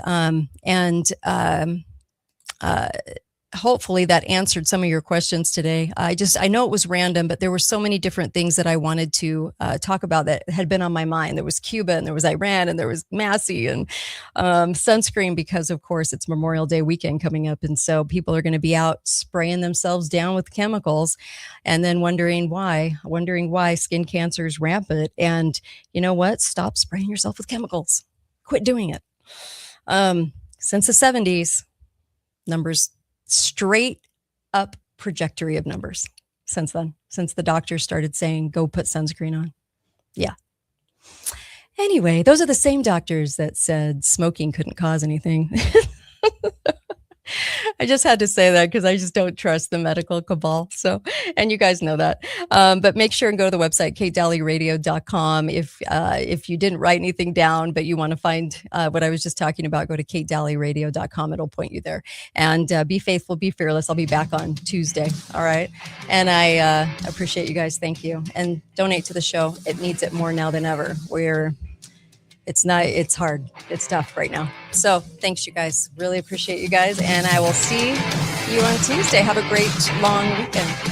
Hopefully that answered some of your questions today. I know it was random, but there were so many different things that I wanted to talk about that had been on my mind. There was Cuba and there was Iran and there was Massey and sunscreen, because of course it's Memorial Day weekend coming up. And so people are going to be out spraying themselves down with chemicals and then wondering why skin cancer is rampant. And you know what? Stop spraying yourself with chemicals. Quit doing it. Since the 70s, numbers straight up trajectory of numbers since then, since the doctors started saying, go put sunscreen on. Yeah. Anyway, those are the same doctors that said smoking couldn't cause anything. I just had to say that because I just don't trust the medical cabal. So, and you guys know that. But make sure and go to the website, katedalleyradio.com. If you didn't write anything down, but you want to find what I was just talking about, go to katedalleyradio.com. It'll point you there. And be faithful, be fearless. I'll be back on Tuesday. All right. And I appreciate you guys. Thank you. And donate to the show. It needs it more now than ever. It's hard. It's tough right now. So thanks, you guys. Really appreciate you guys. And I will see you on Tuesday. Have a great long weekend.